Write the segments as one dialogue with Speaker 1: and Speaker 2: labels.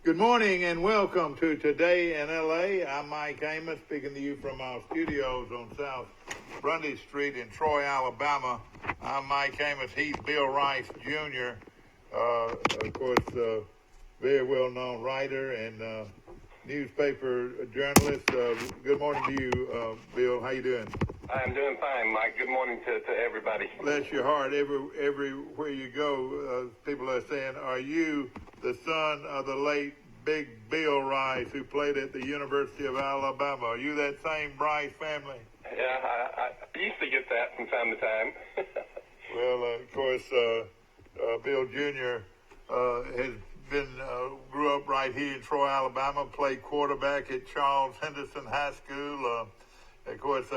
Speaker 1: Good morning and welcome to Today in L.A. I'm Mike Amos, speaking to you from our studios on South Grundy Street in Troy, Alabama. I'm Mike Amos. He's Bill Rice, Jr., of course, very well-known writer and newspaper journalist. Good morning to you, Bill. How you doing?
Speaker 2: I'm doing fine, Mike. Good morning to everybody.
Speaker 1: Bless your heart. Everywhere you go, people are saying, are you the son of the late Big Bill Rice, who played at the University of Alabama? Are you that same Rice family?
Speaker 2: Yeah, I used to get that from time to time.
Speaker 1: Well, of course, Bill Jr. Has been grew up right here in Troy, Alabama, played quarterback at Charles Henderson High School. Of course,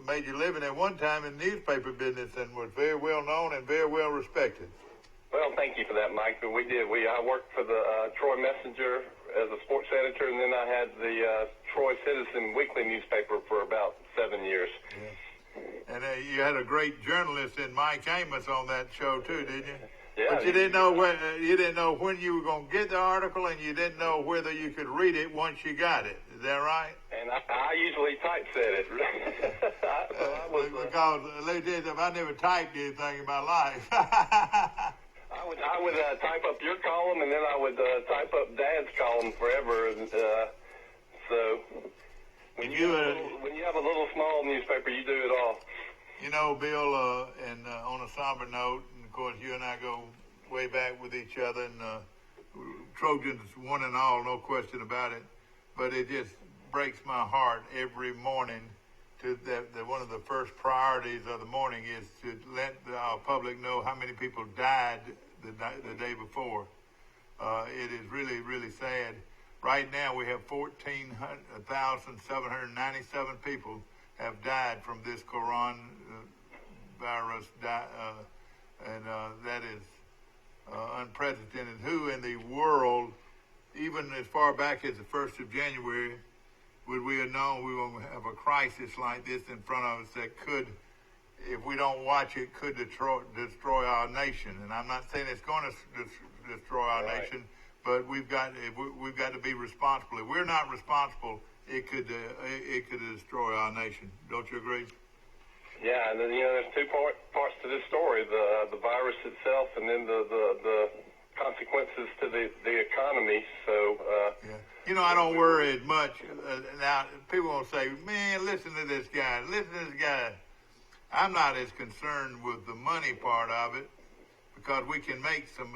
Speaker 1: made your living at one time in newspaper business and was very well known and very well respected.
Speaker 2: Well, thank you for that, Mike. We did. I worked for the Troy Messenger as a sports editor, and then I had the Troy Citizen weekly newspaper for about 7 years.
Speaker 1: Yeah. And you had a great journalist in Mike Amos on that show too, didn't you?
Speaker 2: Yeah.
Speaker 1: But you didn't know when you were going to get the article, and you didn't know whether you could read it once you got it. Is that right?
Speaker 2: And I usually typeset it.
Speaker 1: Because ladies, I never typed anything in my life.
Speaker 2: I would type up your column, and then I would type up Dad's column forever. And so when you have a little small newspaper, you do it all.
Speaker 1: You know, Bill, and on a somber note, and of course, you and I go way back with each other, and Trojans one and all, no question about it. But it just breaks my heart every morning that one of the first priorities of the morning is to let our public know how many people died the day before. It is really, really sad. Right now, we have 14,797 people have died from this coronavirus, and that is unprecedented. Who in the world, even as far back as the 1st of January, would we have known we were going to have a crisis like this in front of us that could, if we don't watch it, could destroy our nation? And I'm not saying it's going to destroy our nation, but we've got to be responsible. If we're not responsible, it could destroy our nation. Don't you agree?
Speaker 2: Yeah, and then, there's two parts to this story: the virus itself, and then the consequences to the economy. So.
Speaker 1: Yeah. I don't worry as much. Now, people will say, man, listen to this guy. I'm not as concerned with the money part of it, because we can make some,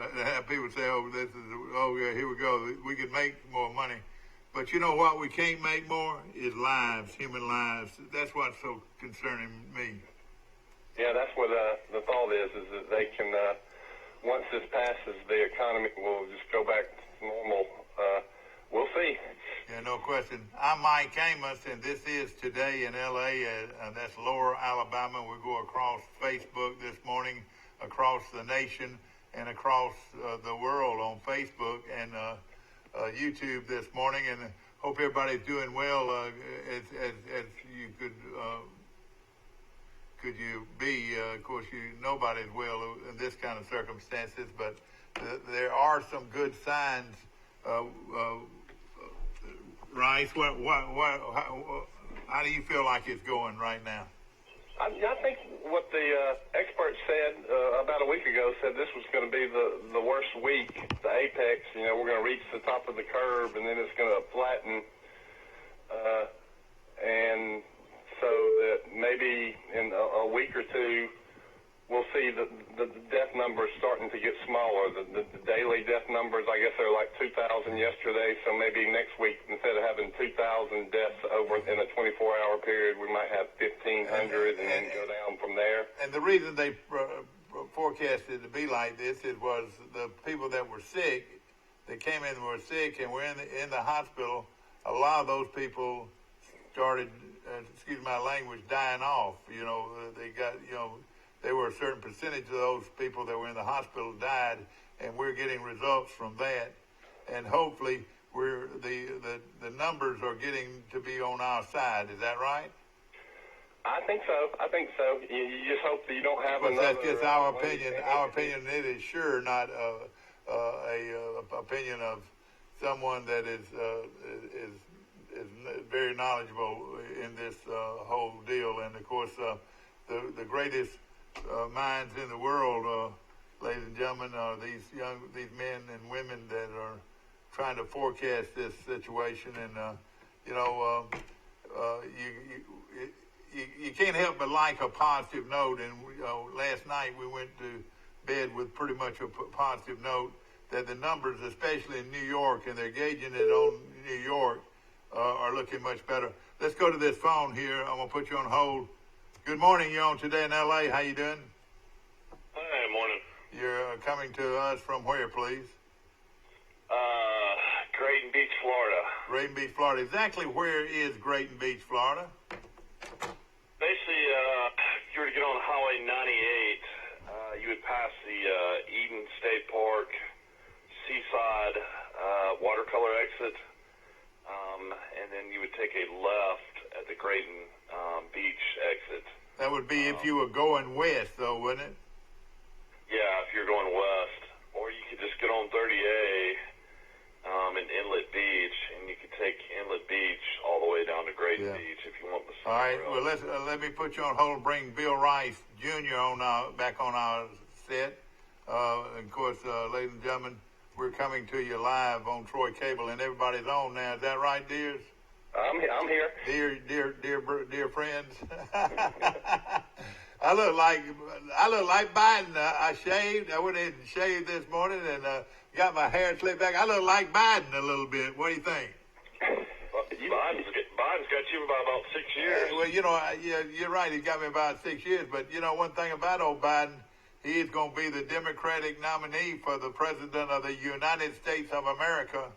Speaker 1: people say, yeah, here we go. We can make more money. But you know what we can't make more is lives, human lives. That's what's so concerning me.
Speaker 2: Yeah, that's what the thought is that they can, once this passes, the economy will just go back to normal. We'll see.
Speaker 1: Yeah, no question. I'm Mike Amos, and this is Today in L.A., and that's Lower Alabama. We go across Facebook this morning, across the nation, and across the world on Facebook and YouTube this morning, and hope everybody's doing well as you could you be. Of course, nobody's well in this kind of circumstances, but there are some good signs. Rice, how do you feel like it's going right now?
Speaker 2: I think what the experts said about a week ago said this was going to be the worst week, the apex. We're going to reach the top of the curve, and then it's going to flatten. And so that maybe in a week or two, we'll see the death numbers starting to get smaller. The daily death numbers, I guess they're like 2,000 yesterday, so maybe next week, instead of having 2,000 deaths over in a 24-hour period, we might have 1,500 and then go down from there.
Speaker 1: And the reason they forecasted to be like this was the people that were sick, that came in and were sick and were in the hospital, a lot of those people started, excuse my language, dying off. They got, there were a certain percentage of those people that were in the hospital died, and we're getting results from that. And hopefully, the numbers are getting to be on our side. Is that right?
Speaker 2: I think so. You just hope that you don't have another.
Speaker 1: That's just our opinion. Our opinion. It is sure not a opinion of someone that is very knowledgeable in this whole deal. And of course, the greatest minds in the world, ladies and gentlemen, are these men and women that are trying to forecast this situation. And you can't help but like a positive note. And last night we went to bed with pretty much a positive note that the numbers, especially in New York, and they're gauging it on New York, are looking much better. Let's go to this phone here. I'm going to put you on hold. Good morning. You're on Today in L.A. How you doing?
Speaker 2: Hi, morning.
Speaker 1: You're coming to us from where, please?
Speaker 2: Grayton Beach, Florida.
Speaker 1: Grayton Beach, Florida. Exactly where is Grayton Beach, Florida?
Speaker 2: Basically, if you were to get on Highway 98, you would pass the Eden State Park Seaside watercolor exit, and then you would take a left at the Grayton Beach exit.
Speaker 1: That would be if you were going west, though, wouldn't it?
Speaker 2: Yeah, if you're going west. Or you could just get on 30A in Inlet Beach, and you could take Inlet Beach all the way down to Grayton Beach if you want the
Speaker 1: All right, well, let me put you on hold and bring Bill Rice Jr. back on our set. And of course, ladies and gentlemen, we're coming to you live on Troy Cable, and everybody's on now. Is that right, dears?
Speaker 2: I'm here.
Speaker 1: Dear friends. I look like Biden. I shaved. I went ahead and shaved this morning and got my hair slicked back. I look like Biden a little bit. What do you think?
Speaker 2: Biden's got you by about 6 years.
Speaker 1: Well, you're right. He got me about 6 years. But one thing about old Biden, he is going to be the Democratic nominee for the president of the United States of America.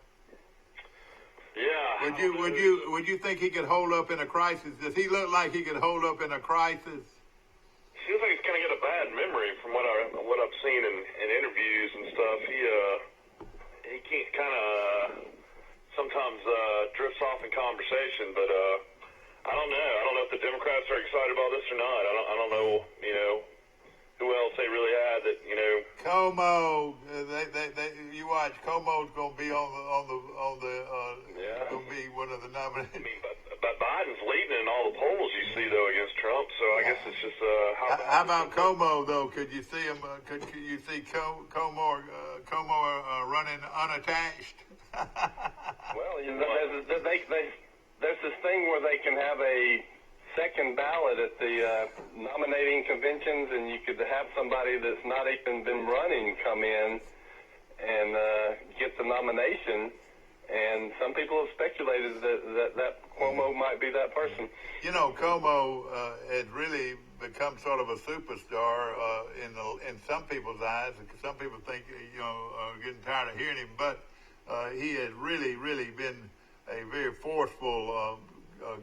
Speaker 2: Yeah.
Speaker 1: Would you think he could hold up in a crisis? Does he look like he could hold up in a crisis?
Speaker 2: Seems like he's kind of got a bad memory from what I've seen in interviews and stuff. He can't kind of sometimes drifts off in conversation, but I don't know. I don't know if the Democrats are excited about this or not. I don't know. Who else they really had that
Speaker 1: Como. You watch. Como's gonna be on the gonna be one of the nominees.
Speaker 2: I mean, but Biden's leading in all the polls you see though against Trump. So I guess it's just
Speaker 1: how about Como though? Could you see him? Could you see Como running unattached?
Speaker 3: Well, there's this thing where they can have a second ballot at the nominating conventions, and you could have somebody that's not even been running come in and get the nomination. And some people have speculated that Cuomo might be that person.
Speaker 1: Cuomo has really become sort of a superstar in some people's eyes. Some people think are getting tired of hearing him, but he has really been a very forceful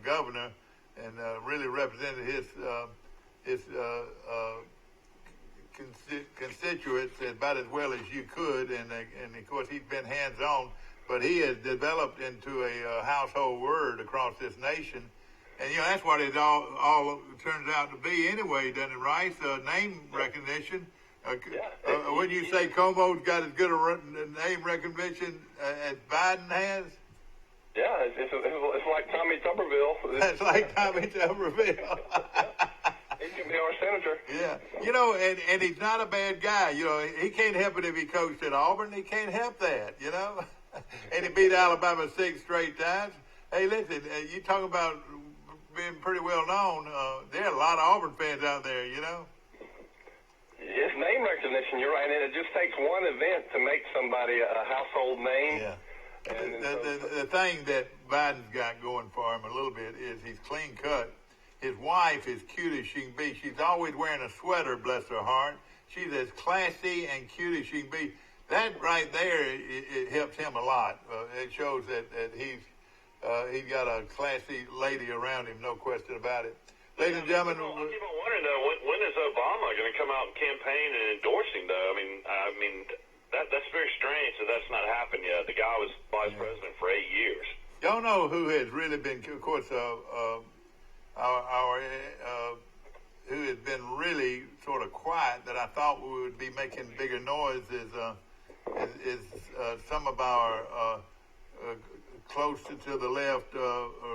Speaker 1: governor, and really represented his constituents about as well as you could, and of course he's been hands-on, but he has developed into a household word across this nation, and that's what it all turns out to be anyway, doesn't it, Rice? Name recognition. Wouldn't you say Cuomo's got as good a name recognition as Biden has?
Speaker 3: Yeah, it's like Tommy Tuberville.
Speaker 1: That's like Tommy Tuberville.
Speaker 3: He can be our senator.
Speaker 1: Yeah. And he's not a bad guy. He can't help it if he coached at Auburn. He can't help that, And he beat Alabama 6 straight times. Hey, listen, you talking about being pretty well known. There are a lot of Auburn fans out there,
Speaker 3: It's name recognition, you're right. And it just takes one event to make somebody a household name.
Speaker 1: Yeah. The thing that Biden's got going for him a little bit is he's clean cut. His wife is cute as she can be. She's always wearing a sweater, bless her heart. She's as classy and cute as she can be. That right there, it helps him a lot. It shows that he's got a classy lady around him, no question about it. Ladies and gentlemen,
Speaker 2: I keep on wondering though, when is Obama going to come out and campaign and endorse him though? I mean. That's very strange that that's not happened yet. The guy was vice president for 8 years.
Speaker 1: Y'all know who has really been, of course, who has been really sort of quiet that I thought we would be making bigger noise is some of our close to the left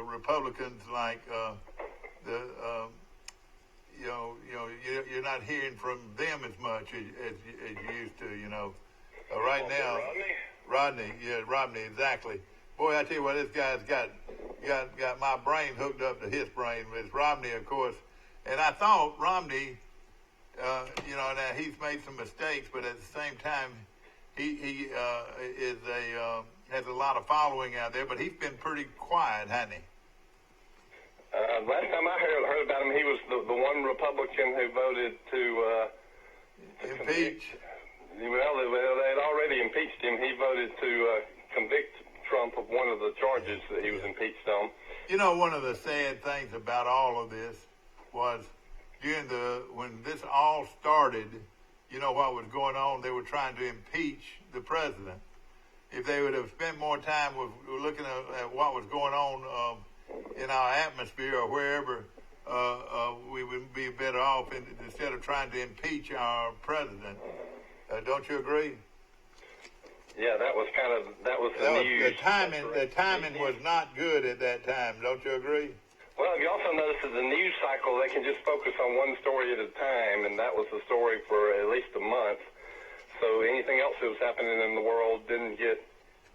Speaker 1: Republicans like you're not hearing from them as much as you used to. Right now, Rodney, exactly. Boy, I tell you what, this guy's got my brain hooked up to his brain. It's Romney, of course, and I thought Romney, now he's made some mistakes, but at the same time, he has a lot of following out there, but he's been pretty quiet, hasn't he?
Speaker 3: Last time I heard about him, he was the one Republican who voted to
Speaker 1: impeach.
Speaker 3: Well, they had already impeached him. He voted to convict Trump of one of the charges that he was impeached on.
Speaker 1: One of the sad things about all of this was when this all started, what was going on, they were trying to impeach the president. If they would have spent more time with looking at what was going on in our atmosphere or wherever, we would be better off instead of trying to impeach our president. Don't you agree?
Speaker 3: Yeah, that was the news.
Speaker 1: The timing was not good at that time. Don't you agree?
Speaker 3: Well, you also notice that the news cycle, they can just focus on one story at a time, and that was the story for at least a month. So anything else that was happening in the world didn't get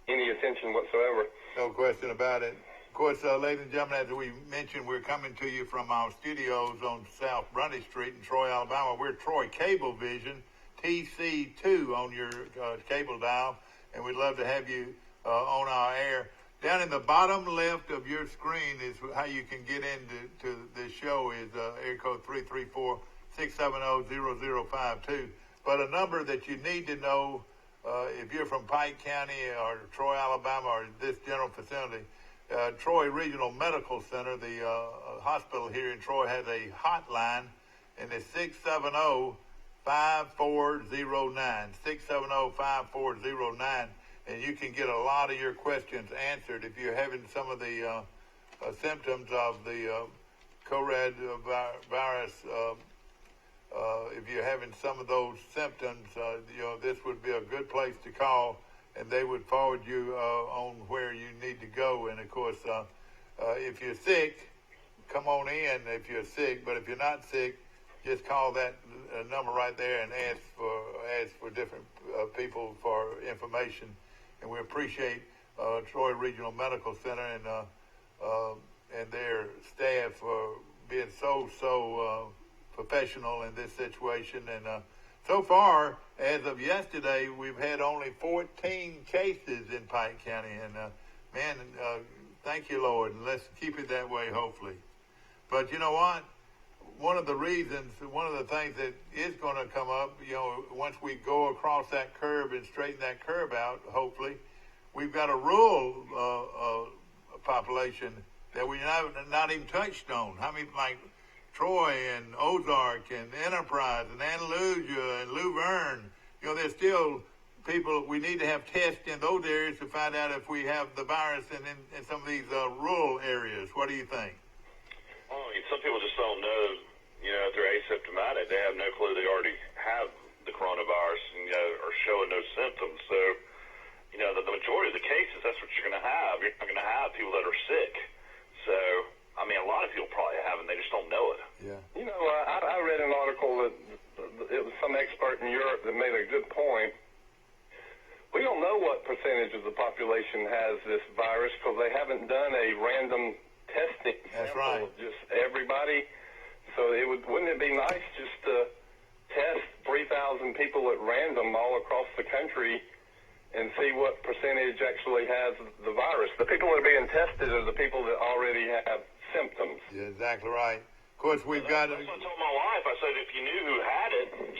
Speaker 3: any attention whatsoever.
Speaker 1: No question about it. Of course, ladies and gentlemen, as we mentioned, we're coming to you from our studios on South Brunny Street in Troy, Alabama. We're Troy Cablevision, TC2 on your cable dial, and we'd love to have you on our air. Down in the bottom left of your screen is how you can get into this show is area code 334-670-0052. But a number that you need to know if you're from Pike County or Troy, Alabama, or this general facility, Troy Regional Medical Center, the hospital here in Troy, has a hotline, and it's 670-5409, 670-5409. And you can get a lot of your questions answered if you're having some of the symptoms of the COVID virus. If you're having some of those symptoms, this would be a good place to call, and they would forward you on where you need to go. And of course, if you're sick, come on in if you're sick. But if you're not sick, just call that number right there and ask for different people for information. And we appreciate Troy Regional Medical Center and their staff for being so professional in this situation. And so far, as of yesterday, we've had only 14 cases in Pike County. And thank you, Lord, and let's keep it that way, hopefully. But you know what? One of the things that is going to come up, once we go across that curve and straighten that curve out, hopefully, we've got a rural population that we have not even touched on. How many, like Troy and Ozark and Enterprise and Andalusia and Luverne, there's still people, we need to have tests in those areas to find out if we have the virus in some of these rural areas. What do you think?
Speaker 4: Well, some people just don't know, if they're asymptomatic, they have no clue they already have the coronavirus and, are showing no symptoms. So, the majority of the cases, that's what you're going to have. You're not going to have people that are sick. So, a lot of people probably have, and they just don't know it.
Speaker 1: Yeah.
Speaker 3: I read an article that it was some expert in Europe that made a good point. We don't know what percentage of the population has this virus because they haven't done a random testing sample of just everybody. So wouldn't it be nice just to test 3,000 people at random all across the country and see what percentage actually has the virus? The people that are being tested are the people that already have symptoms.
Speaker 1: Yeah, exactly right. Of course, we've got...
Speaker 4: That's what I told my wife. I said, if you knew who had it, and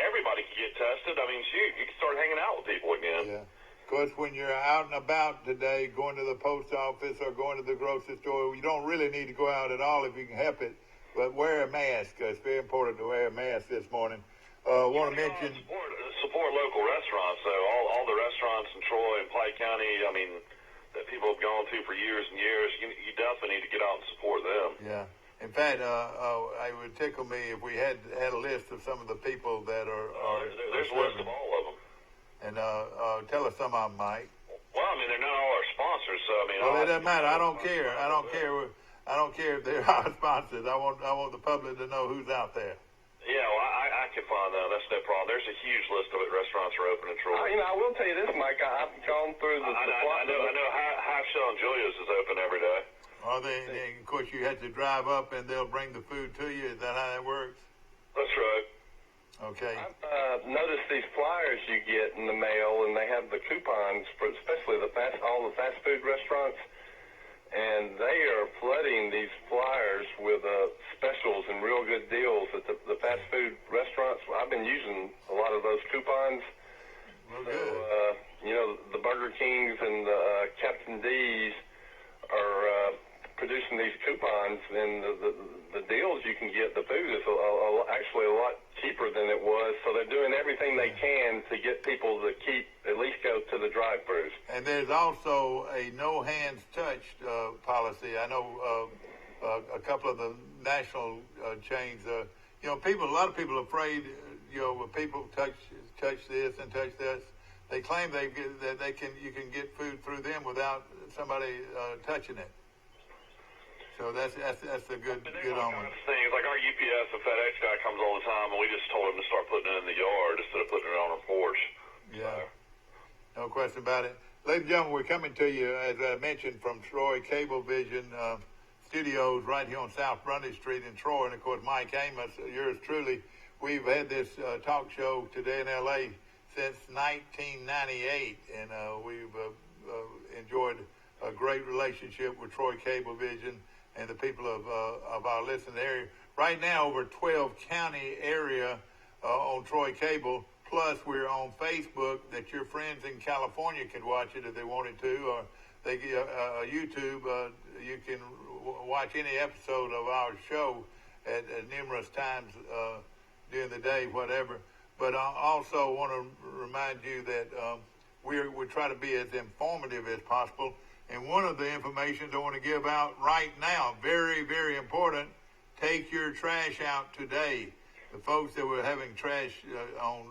Speaker 4: everybody could get tested, shoot, you could start hanging out with people again.
Speaker 1: Yeah. Of course, when you're out and about today, going to the post office or going to the grocery store, you don't really need to go out at all if you can help it. But wear a mask. It's very important to wear a mask this morning. Want to mention...
Speaker 4: Support local restaurants. So all the restaurants in Troy and Pike County, that people have gone to for years and years, you definitely need to get out and support them.
Speaker 1: Yeah. In fact, it would tickle me if we had a list of some of the people that are
Speaker 4: there's a list of all of them.
Speaker 1: And tell us some of them, Mike.
Speaker 4: Well, they're not all our sponsors. So I mean,
Speaker 1: Well, it doesn't matter. I don't care. I don't care if they're our sponsors. I want the public to know who's out there.
Speaker 4: Yeah, well, I can find that. That's no problem. There's a huge list of restaurants are open in Troy.
Speaker 3: I will tell you this, Mike. I've gone through the.
Speaker 4: I know. High Shell and Julia's is open every day.
Speaker 1: Are they? Of course, you have to drive up and they'll bring the food to you. Is that how that works?
Speaker 4: That's right.
Speaker 1: Okay.
Speaker 3: I've noticed these flyers you get in the mail, and they have the coupons for especially all the fast food restaurants. And they are flooding these flyers with specials and real good deals at the fast food restaurants. I've been using a lot of those coupons.
Speaker 1: Well,
Speaker 3: so,
Speaker 1: good.
Speaker 3: the Burger Kings and the Captain D's are producing these coupons, and the deals you can get, the food is actually a lot cheaper than it was. So they're doing everything they can to get people to at least go to the drive-thrus.
Speaker 1: And there's also a no hands touched policy. I know a couple of the national chains. A lot of people are afraid. When people touch this and touch this, they claim you can get food through them without somebody touching it. So that's a good omen.
Speaker 4: Things like our UPS and FedEx guy comes all the time, and we just told him to start putting it in the yard instead of putting it on our porch.
Speaker 1: Yeah, no question about it. Ladies and gentlemen, we're coming to you, as I mentioned, from Troy Cablevision Studios right here on South Grundy Street in Troy. And, of course, Mike Amos, yours truly. We've had this talk show today in L.A. since 1998, and we've enjoyed a great relationship with Troy Cablevision and the people of our listening area. Right now, over 12 county area on Troy Cable. Plus, we're on Facebook that your friends in California can watch it if they wanted to, or they get YouTube. You can watch any episode of our show at numerous times during the day, whatever. But I also want to remind you that we try to be as informative as possible. And one of the information I want to give out right now, very, very important, take your trash out today. The folks that were having trash on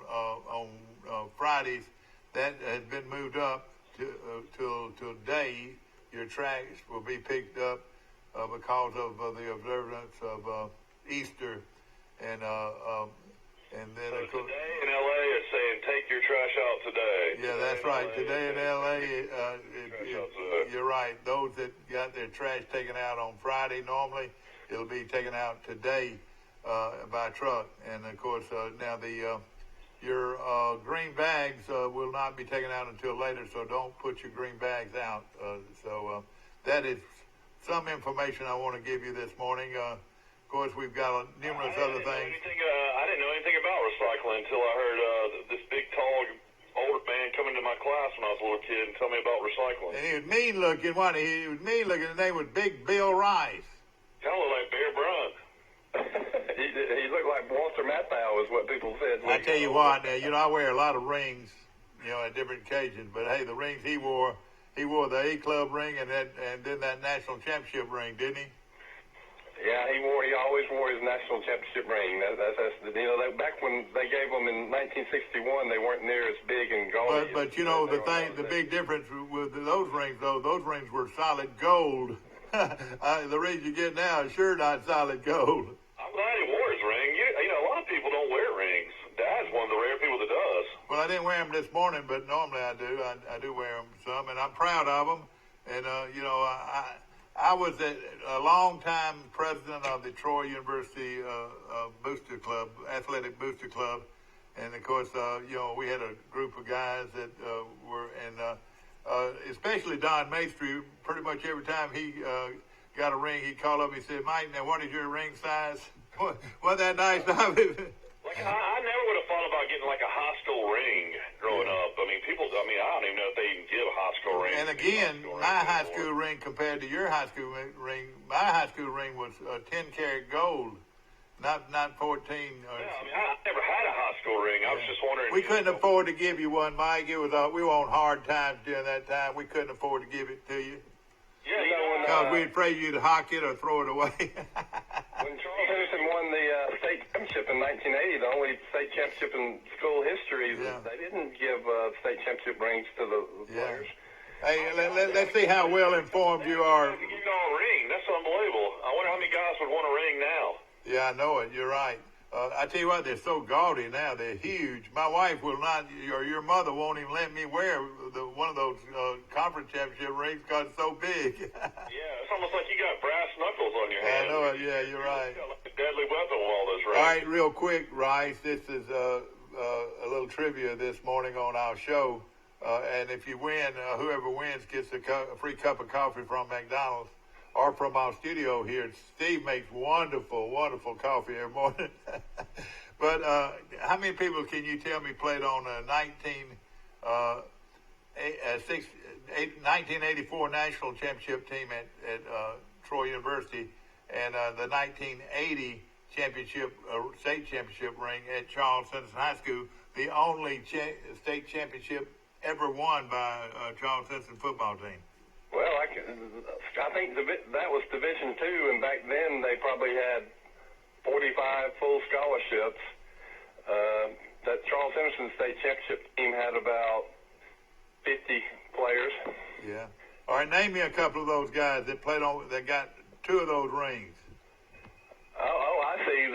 Speaker 1: Fridays, that has been moved up till today. Your trash will be picked up because of the observance of Easter, and then
Speaker 4: so today in LA is saying take your trash out today.
Speaker 1: Yeah, that's right. Today in LA, you're right. Those that got their trash taken out on Friday, normally it'll be taken out today by truck. And of course, now your green bags will not be taken out until later, so don't put your green bags out. So that is some information I want to give you this morning. Of course, we've got numerous other things.
Speaker 4: I didn't know anything about recycling until I heard this big, tall, older man come into my class when I was a little kid and tell me about recycling.
Speaker 1: And he was mean looking, wasn't he? He was mean looking. His name was Big Bill Rice.
Speaker 4: Kind of like Bear Bryant.
Speaker 3: he looked like Walter Matthau is what people said.
Speaker 1: I tell you what, I wear a lot of rings, at different occasions. But hey, the rings he wore the A-Club ring and then that national championship ring, didn't he?
Speaker 3: Yeah, he always wore his national championship ring. That's back when they gave them in 1961, they weren't near as big and gaudy.
Speaker 1: But the big difference with those rings, though, those rings were solid gold. The rings you get now is sure not solid gold.
Speaker 4: I'm glad he wore his ring. A lot of people don't wear rings. Dad's one of the rare people that does.
Speaker 1: Well, I didn't wear them this morning, but normally I do. I do wear them some, and I'm proud of them. And I was a long-time president of the Troy University Booster Club, Athletic Booster Club. And, of course, we had a group of guys that were, especially Don Maestri, pretty much every time he got a ring, he'd call up and he said, Mike, now what is your ring size? Wasn't that nice of him?
Speaker 4: I never would have thought about getting like a high school ring growing up. I don't even know if they even give high school rings.
Speaker 1: And again, my high school ring compared to your high school ring, my high school ring was 10-karat gold, not 14.
Speaker 4: I never had a high school ring. I was just wondering.
Speaker 1: We couldn't afford to give you one, Mike. We were on hard times during that time. We couldn't afford to give it to you.
Speaker 4: Yeah,
Speaker 1: because we'd afraid you'd hock it or throw it away.
Speaker 3: When Charles Henderson won the state championship in 1980, the only state championship in school history, they didn't give state championship rings to the players.
Speaker 1: Hey, let's see how well informed you are.
Speaker 4: You got a ring. That's unbelievable. I wonder how many guys would want a ring now.
Speaker 1: Yeah, I know it. You're right. I tell you what, they're so gaudy now. They're huge. My wife will not, or your mother won't even let me wear one of those conference championship rings because it's so big.
Speaker 4: Yeah, it's almost like you got brass knuckles on your hand.
Speaker 1: I know it. Yeah, you're right.
Speaker 4: You got like a deadly weapon with all those rings.
Speaker 1: All right, real quick, Rice. This is a little trivia this morning on our show. And if you win, whoever wins gets a free cup of coffee from McDonald's or from our studio here. Steve makes wonderful, wonderful coffee every morning. But how many people can you tell me played on a 1984 national championship team at Troy University and the 1980 championship, state championship ring at Charles Henderson High School, the only state championship ever won by Charles Henderson football team?
Speaker 3: Well, I think that was Division II, and back then they probably had 45 full scholarships. That Charles Henderson State Championship team had about 50 players.
Speaker 1: Yeah. All right, name me a couple of those guys that played on, that got two of those rings.
Speaker 3: Oh, I see.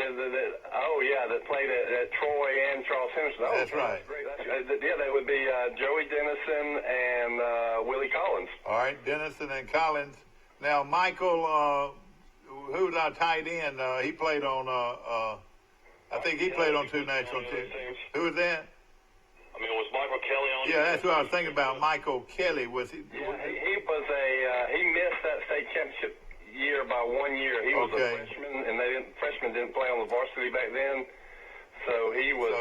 Speaker 3: That played at Troy and Charles Henderson.
Speaker 1: That's right.
Speaker 3: That's great. That would be Joey Dennison and Willie Collins.
Speaker 1: All right, Dennison and Collins. Now, Michael, who's our tight end? He played on, I think he played on two national teams. Who was that?
Speaker 4: I mean, was Michael Kelly on?
Speaker 1: Yeah, that's what I was thinking about. Michael Kelly was he?
Speaker 3: Yeah, he was he missed that state championship year by 1 year. He was a freshman, and freshmen didn't play on the varsity back then. So he was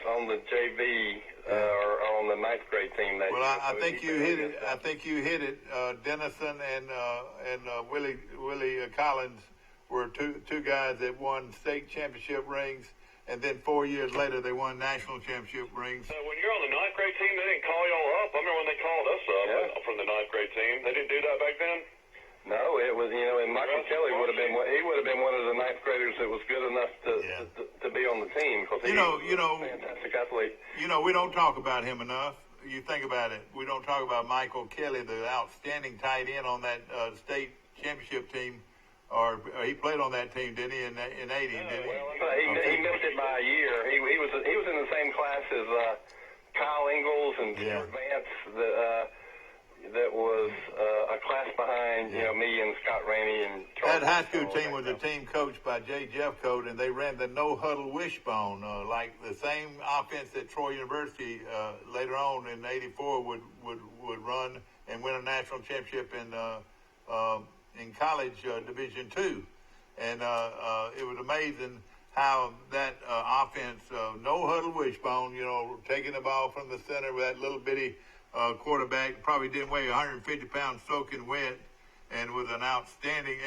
Speaker 3: on the JV or on the ninth grade team that year.
Speaker 1: Well, I think you hit it. I think you hit it. Dennison and Willie Collins were two guys that won state championship rings, and then 4 years later they won national championship rings.
Speaker 4: So when you're on the ninth grade team, they didn't call y'all up. I remember when they called us up from the ninth grade team. They didn't do that back then.
Speaker 3: No, it was, and Michael Kelly would have been one of the ninth graders that was good enough to be on the team because he was a fantastic athlete.
Speaker 1: We don't talk about him enough. You think about it. We don't talk about Michael Kelly, the outstanding tight end on that state championship team, or he played on that team, didn't he? In 80, didn't he?
Speaker 3: Well, he missed it by a year. He was in the same class as Kyle Ingalls and Stuart Vance. That was a class behind, me and Scott Rainey and Charles.
Speaker 1: That high school team was a team coached by Jay Jeffcoat, and they ran the no-huddle wishbone, like the same offense that Troy University later on in '84 would run and win a national championship in college Division II. And it was amazing how that offense, no-huddle wishbone, taking the ball from the center with that little bitty quarterback, probably didn't weigh 150 pounds soaking wet, and was an outstanding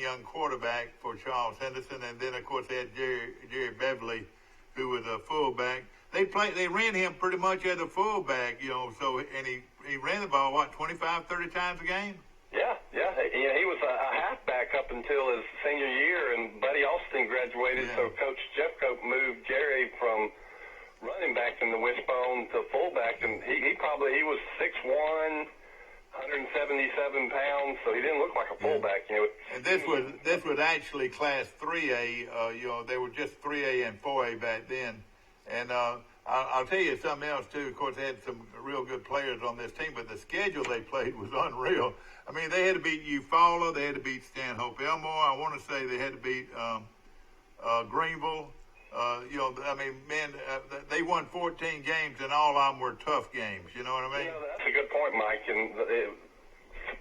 Speaker 1: young quarterback for Charles Henderson. And then, of course, they had Jerry Beverly, who was a fullback. They ran him pretty much as a fullback, so, and he ran the ball, 25, 30 times a game?
Speaker 3: Yeah. He was a halfback up until his senior year, and Buddy Austin graduated, so Coach Jeffcoat moved Jerry from running back in the wishbone to fullback, and he was 6'1", 177 pounds, so he didn't look like a fullback.
Speaker 1: And this was actually Class 3A. They were just 3A and 4A back then. And I'll tell you something else too. Of course, they had some real good players on this team, but the schedule they played was unreal. I mean, they had to beat Eufaula, they had to beat Stanhope Elmore. I want to say they had to beat Greenville. They won 14 games, and all of them were tough games. You know what I mean?
Speaker 3: That's a good point, Mike. And it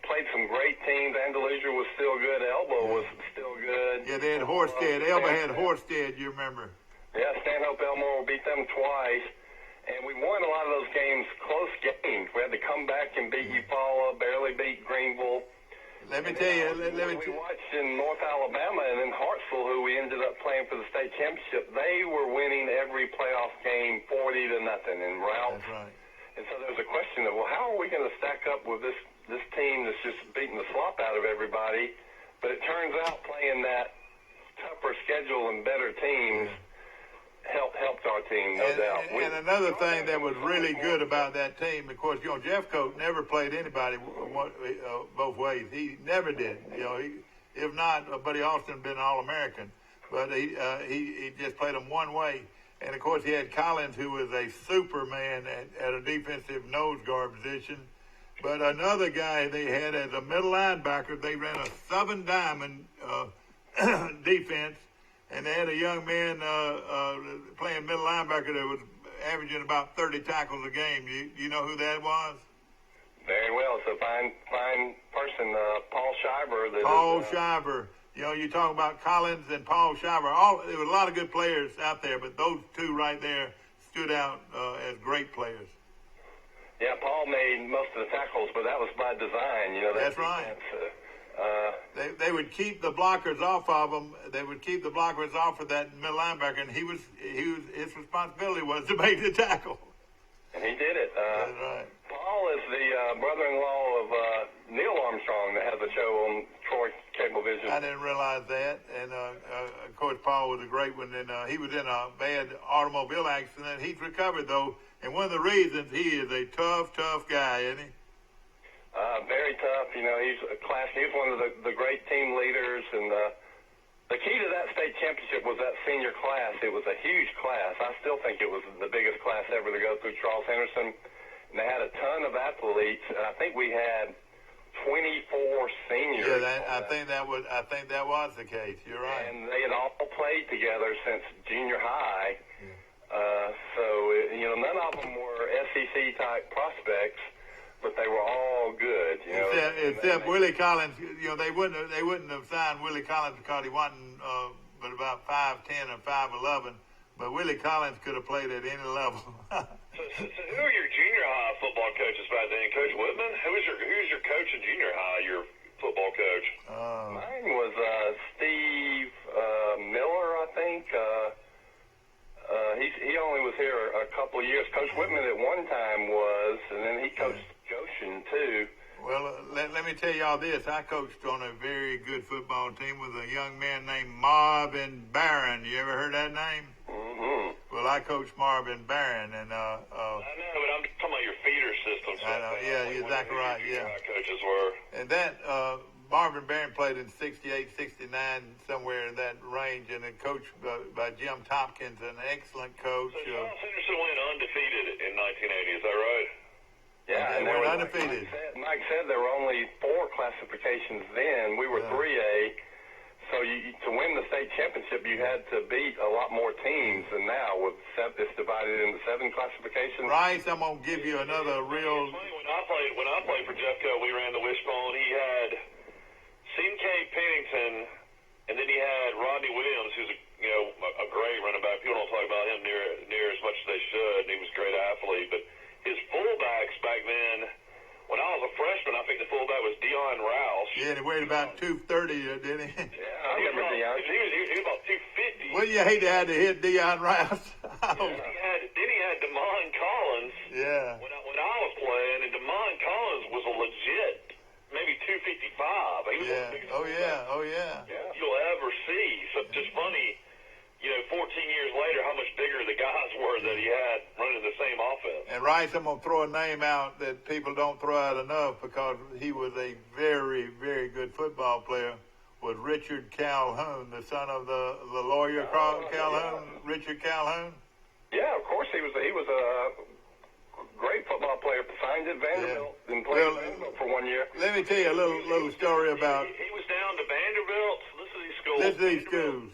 Speaker 3: played some great teams. Andalusia was still good. Elba was still good.
Speaker 1: Yeah, they had Horsted. Elba had Horsted, you remember?
Speaker 3: Yeah, Stanhope Elmore beat them twice. And we won a lot of those games, close games. We had to come back and beat Eufaula, barely beat Greenville.
Speaker 1: Let me tell you.
Speaker 3: We watched in North Alabama and in Hartsville, who we ended up playing for the state championship. They were winning every playoff game 40-0 in routes.
Speaker 1: That's right.
Speaker 3: And so there was a question of, well, how are we going to stack up with this team that's just beating the slop out of everybody? But it turns out playing that tougher schedule and better teams helped our team, no doubt.
Speaker 1: And another thing that was really good about that team, of course, Jeff Coat never played anybody both ways. He never did. If not, Buddy Austin been an All-American, but he just played them one way. And of course, he had Collins, who was a superman at a defensive nose guard position. But another guy they had as a middle linebacker, they ran a 7-diamond defense, and they had a young man playing middle linebacker that was averaging about 30 tackles a game. You know who that was?
Speaker 3: Very well. It's a fine person, Paul Shiver.
Speaker 1: Paul Shiver. You talk about Collins and Paul Shiver. There was a lot of good players out there, but those two right there stood out as great players.
Speaker 3: Yeah, Paul made most of the tackles, but that was by design.
Speaker 1: That's right. They would keep the blockers off of him. They would keep the blockers off of that middle linebacker, and his responsibility was to make the tackle.
Speaker 3: And he did it.
Speaker 1: That's right.
Speaker 3: Paul is the brother-in-law of Neil Armstrong that has a show on Troy Cablevision.
Speaker 1: I didn't realize that. And, of course, Paul was a great one. And he was in a bad automobile accident. He's recovered, though. And one of the reasons, he is a tough guy, isn't he?
Speaker 3: Very tough. He's a class. He's one of the great team leaders. And the key to that state championship was that senior class. It was a huge class. I still think it was the biggest class ever to go through Charles Henderson. And they had a ton of athletes. I think we had 24 seniors.
Speaker 1: Yeah, I think that was the case. You're right.
Speaker 3: And they had all played together since junior high. Yeah. None of them were SEC type prospects, but they were all good.
Speaker 1: Except Willie Collins. They wouldn't have signed Willie Collins because he wasn't but about 5'10" or 5'11". But Willie Collins could have played at any level.
Speaker 4: So who are your junior high football coaches back then? Coach Whitman? Who's your coach in junior high? Your football coach?
Speaker 3: Mine was Steve Miller, I think. He only was here a couple of years. Coach Whitman at one time was, and then he coached Goshen too.
Speaker 1: Well, let me tell y'all this. I coached on a very good football team with a young man named Marvin Barron. You ever heard that name?
Speaker 3: Mm-hmm.
Speaker 1: Well, I coached Marvin Barron, and
Speaker 4: I know, but I'm talking about your feeder system. So
Speaker 1: I know. Yeah, you're exactly right. Yeah.
Speaker 4: Coaches were.
Speaker 1: And that Marvin Barron played in 68, 69, somewhere in that range, and then coached by Jim Tompkins, an excellent coach.
Speaker 4: So Charles Henderson went undefeated in 1980. Is that right?
Speaker 3: Yeah,
Speaker 1: and they were undefeated.
Speaker 3: Mike said there were only 4 classifications then. We were 3A. So to win the state championship, you had to beat a lot more teams than now. It's divided into 7 classifications.
Speaker 1: Rice, I'm gonna give you another real.
Speaker 4: When I played for Jeffco, we ran the wishbone. He had C.K. Pennington, and then he had Rodney Williams, who's a great running back. People don't talk about him near as much as they should. He was a great athlete, but his fullbacks back then, when I was a freshman, I think the fullback was Dion Rouse.
Speaker 1: Yeah, and he weighed about 230, didn't he?
Speaker 3: Yeah, I remember Dion.
Speaker 4: He was about 250.
Speaker 1: Well, you hate to have to hit Dion Rouse.
Speaker 4: Then he had Damon Collins.
Speaker 1: Yeah.
Speaker 4: When I was playing, and Damon Collins was a legit, maybe 255. He was
Speaker 1: Oh yeah.
Speaker 4: You'll ever see. So just funny. 14 years later, how much bigger the guys were that he had running the same offense.
Speaker 1: And Rice, I'm going to throw a name out that people don't throw out enough because he was a very, very good football player, was Richard Calhoun, the son of the lawyer Calhoun, Richard Calhoun.
Speaker 3: Yeah, of course he was a great football player. Signed at Vanderbilt and played at Vanderbilt for 1 year.
Speaker 1: Let me tell you a little story about.
Speaker 4: He was down to Vanderbilt. Listen to these schools.
Speaker 1: Listen to these schools.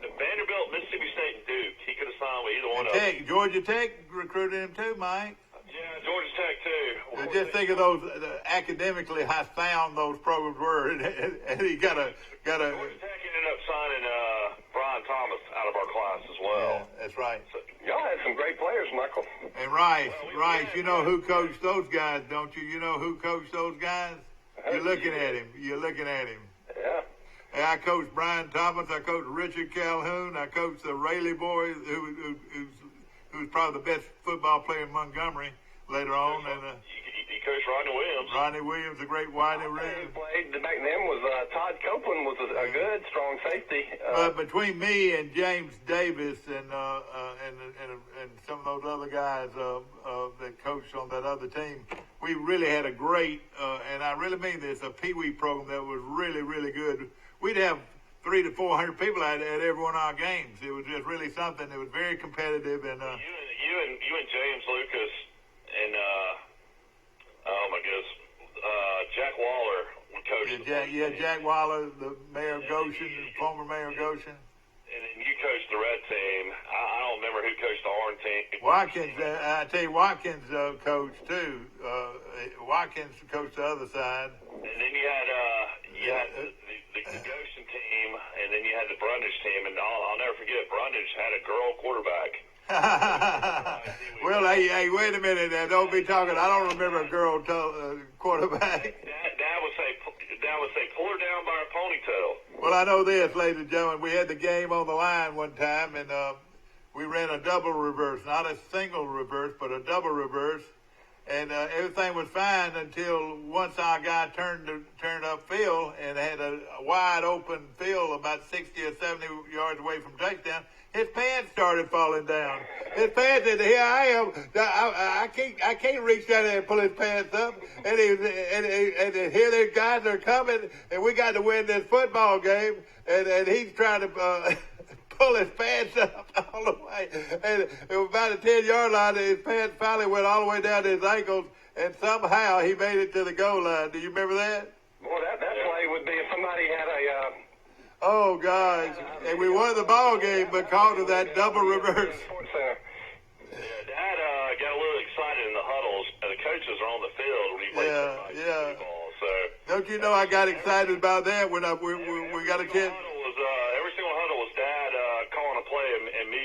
Speaker 4: Vanderbilt, Mississippi State, and Duke. He could have signed with either one of them.
Speaker 1: Georgia Tech recruited him too, Mike.
Speaker 4: Yeah, Georgia Tech too.
Speaker 1: Just think of those academically how sound those programs were, and he got a.
Speaker 4: Georgia Tech ended up signing Brian Thomas out of our class as well.
Speaker 1: Yeah, that's right.
Speaker 3: So, y'all had some great players, Michael.
Speaker 1: And Rice, you know who coached those guys, don't you? You know who coached those guys? You're looking at him.
Speaker 3: Yeah.
Speaker 1: And I coached Brian Thomas. I coached Richard Calhoun. I coached the Rayleigh boy, who's probably the best football player in Montgomery later on. And
Speaker 4: he coached Rodney Williams.
Speaker 1: Rodney Williams, a great Rodney Williams.
Speaker 3: Played back then was Todd Copeland was a good strong safety.
Speaker 1: But between me and James Davis and and some of those other guys that coached on that other team, we really had a great, and I really mean this, a Pee Wee program that was really, really good. We'd have 300 to 400 people at every one of our games. It was just really something. It was very competitive. And
Speaker 4: you and James Lucas and oh my goodness, Jack Waller coached.
Speaker 1: Jack Waller, the mayor of Goshen, former mayor of Goshen.
Speaker 4: And then you coached the red team. I don't remember who coached the orange team.
Speaker 1: Watkins, I tell you, Watkins coached too. Watkins coached the other side.
Speaker 4: And then you had the Goshen team, and then you had the Brundage team. And I'll never forget, Brundage had a girl quarterback.
Speaker 1: Well, hey, wait a minute. Don't be talking. I don't remember a girl quarterback.
Speaker 4: Dad would say, pull her down by her ponytail.
Speaker 1: Well, I know this, ladies and gentlemen. We had the game on the line one time, and we ran a double reverse, not a single reverse, but a double reverse. And everything was fine until once our guy turned upfield and had a wide open field about 60 or 70 yards away from touchdown. His pants started falling down. His pants, and here I am. I can't reach down there and pull his pants up. And here the guys are coming, and we got to win this football game. And he's trying to pull his pants up all the way. And it was about a 10-yard line, and his pants finally went all the way down to his ankles. And somehow he made it to the goal line. Do you remember that?
Speaker 3: Well, that play would be if somebody had a.
Speaker 1: Oh, gosh. And we won the ball game because of that double reverse.
Speaker 4: Dad got a little excited in the huddles. The coaches are on the field when he plays football. So
Speaker 1: don't you know I got excited about that when we got a kid?
Speaker 4: Every single huddle was Dad calling a play and me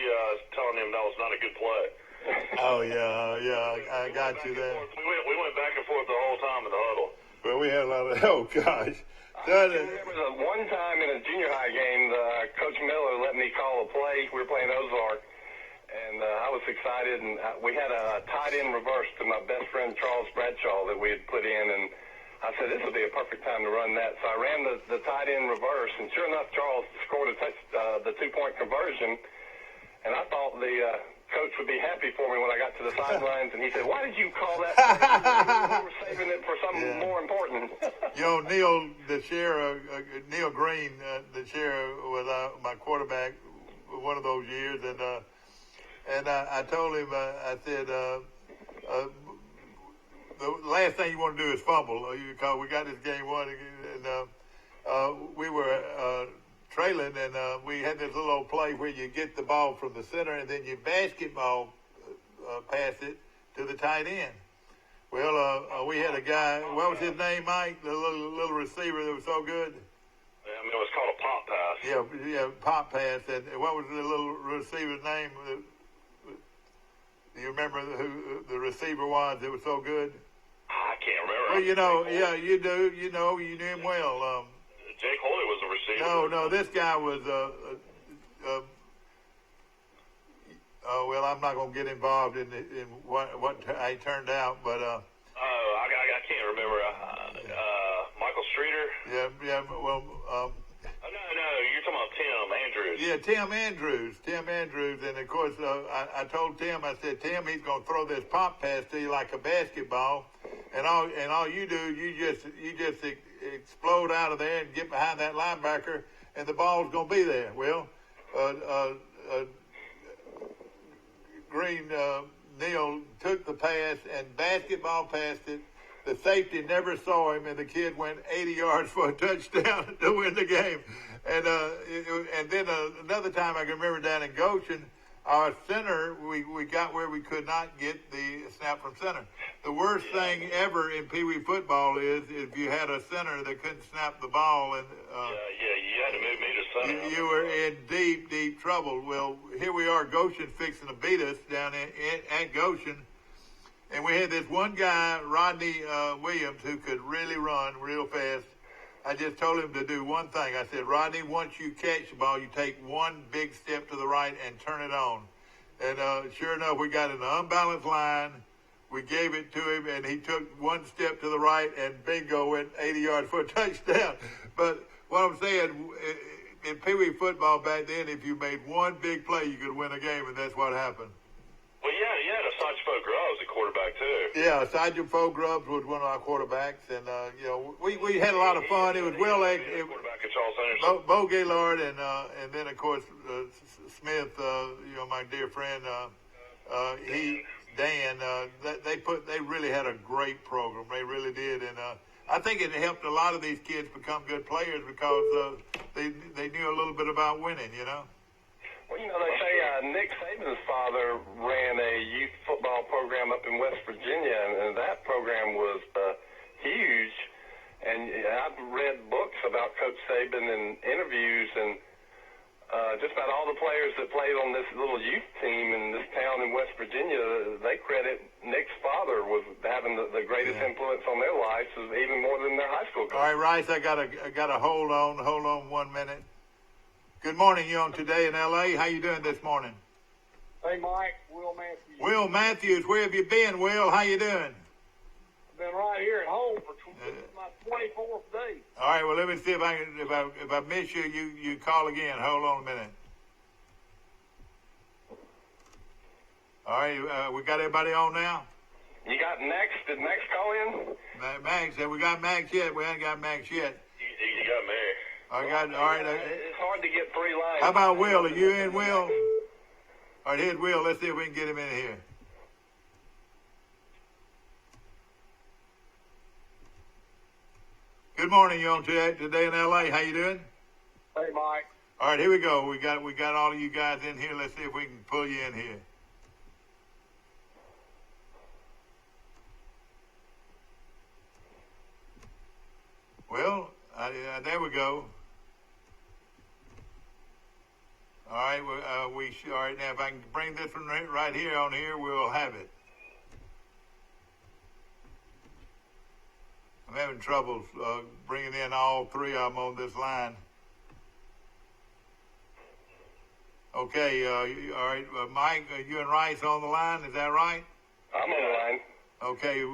Speaker 4: telling him that was not a good play.
Speaker 1: Oh, yeah, I got you there.
Speaker 4: We went back and forth the whole time in the huddle.
Speaker 1: Well, we had a lot of, oh, gosh.
Speaker 3: I remember the one time in a junior high game, Coach Miller let me call a play. We were playing Ozark, and I was excited. And we had a tight end reverse to my best friend Charles Bradshaw that we had put in, and I said this would be a perfect time to run that. So I ran the tight end reverse, and sure enough, Charles scored the 2-point conversion. And I thought the coach would be happy for me when I got to the sidelines, and he said, "Why did you call that? We were saving it for something more important."
Speaker 1: You know, Neil Green, the sheriff, was my quarterback one of those years, and I told him, I said, the last thing you want to do is fumble, because we got this game won, and we were trailing, and we had this little play where you get the ball from the center, and then you basketball pass it to the tight end. Well, we had a guy. What was his name, Mike? The little receiver that was so good.
Speaker 4: It was called a pop pass.
Speaker 1: Yeah, pop pass. And what was the little receiver's name? Do you remember who the receiver was that was so good?
Speaker 4: I can't remember.
Speaker 1: Well, you know, yeah, you do. You know, you knew him well.
Speaker 4: Jake Hoy was a receiver.
Speaker 1: No, this guy was. Well, I'm not going to get involved in what he turned out, but.
Speaker 4: I can't remember. Michael Streeter.
Speaker 1: Yeah. Well.
Speaker 4: No, you're talking about Tim Andrews.
Speaker 1: Yeah, Tim Andrews, and of course, I told Tim, I said, Tim, he's going to throw this pop pass to you like a basketball, and all you do, you just explode out of there and get behind that linebacker, and the ball's going to be there. Well, Neil took the pass and basketball passed it. The safety never saw him, and the kid went 80 yards for a touchdown to win the game. And then another time I can remember down in Goshen, our center, we got where we could not get the snap from center. The worst thing ever in Pee Wee football is if you had a center that couldn't snap the ball. And
Speaker 4: you had to move me to center.
Speaker 1: You were in deep trouble. Well, here we are, Goshen fixing to beat us down at Goshen. And we had this one guy, Rodney Williams, who could really run real fast. I just told him to do one thing. I said, Rodney, once you catch the ball, you take one big step to the right and turn it on. And sure enough, we got in an unbalanced line. We gave it to him, and he took one step to the right, and bingo, went 80 yards for a touchdown. But what I'm saying, in Pee Wee football back then, if you made one big play, you could win a game, and that's what happened.
Speaker 4: Well, yeah, Sergeant Folk Grubbs, the quarterback too.
Speaker 1: Yeah, Sergeant Foe Grubbs was one of our quarterbacks, and we had a lot of fun. It was Will Egg,
Speaker 4: Quarterback at Charles Anderson.
Speaker 1: Bo Gaylord, and then of course Smith, my dear friend, Dan. They really had a great program. They really did, and I think it helped a lot of these kids become good players because they knew a little bit about winning.
Speaker 3: Well, they say Nick Saban's father ran a youth football program up in West Virginia, and that program was huge. And I've read books about Coach Saban and interviews, and just about all the players that played on this little youth team in this town in West Virginia, they credit Nick's father with having the greatest influence on their lives, even more than their high school coach.
Speaker 1: All right, Rice, I gotta hold on 1 minute. Good morning, you on Today in L.A. How you doing this morning?
Speaker 5: Hey, Mike, Will Matthews.
Speaker 1: Will Matthews, where have you been, Will? How you doing?
Speaker 5: I've been right here at home for my 24th day.
Speaker 1: All right, well, let me see if I miss you, you call again. Hold on a minute. All right, we got everybody on now?
Speaker 3: You got Max? Did Max call in?
Speaker 1: Max, have we got Max yet? We haven't got Max yet.
Speaker 4: You got me.
Speaker 1: All right.
Speaker 3: It's hard to get 3 lines.
Speaker 1: How about Will? Are you in, Will? All right, here's Will. Let's see if we can get him in here. Good morning, you on Today in L.A. How you doing?
Speaker 5: Hey, Mike.
Speaker 1: All right, here we go. We got all of you guys in here. Let's see if we can pull you in here. Well, there we go. All right, all right, now if I can bring this one right here on here, we'll have it. I'm having trouble bringing in all 3 of them on this line. Okay, all right, Mike, you and Rice on the line, is that right?
Speaker 3: I'm on the line.
Speaker 1: Okay,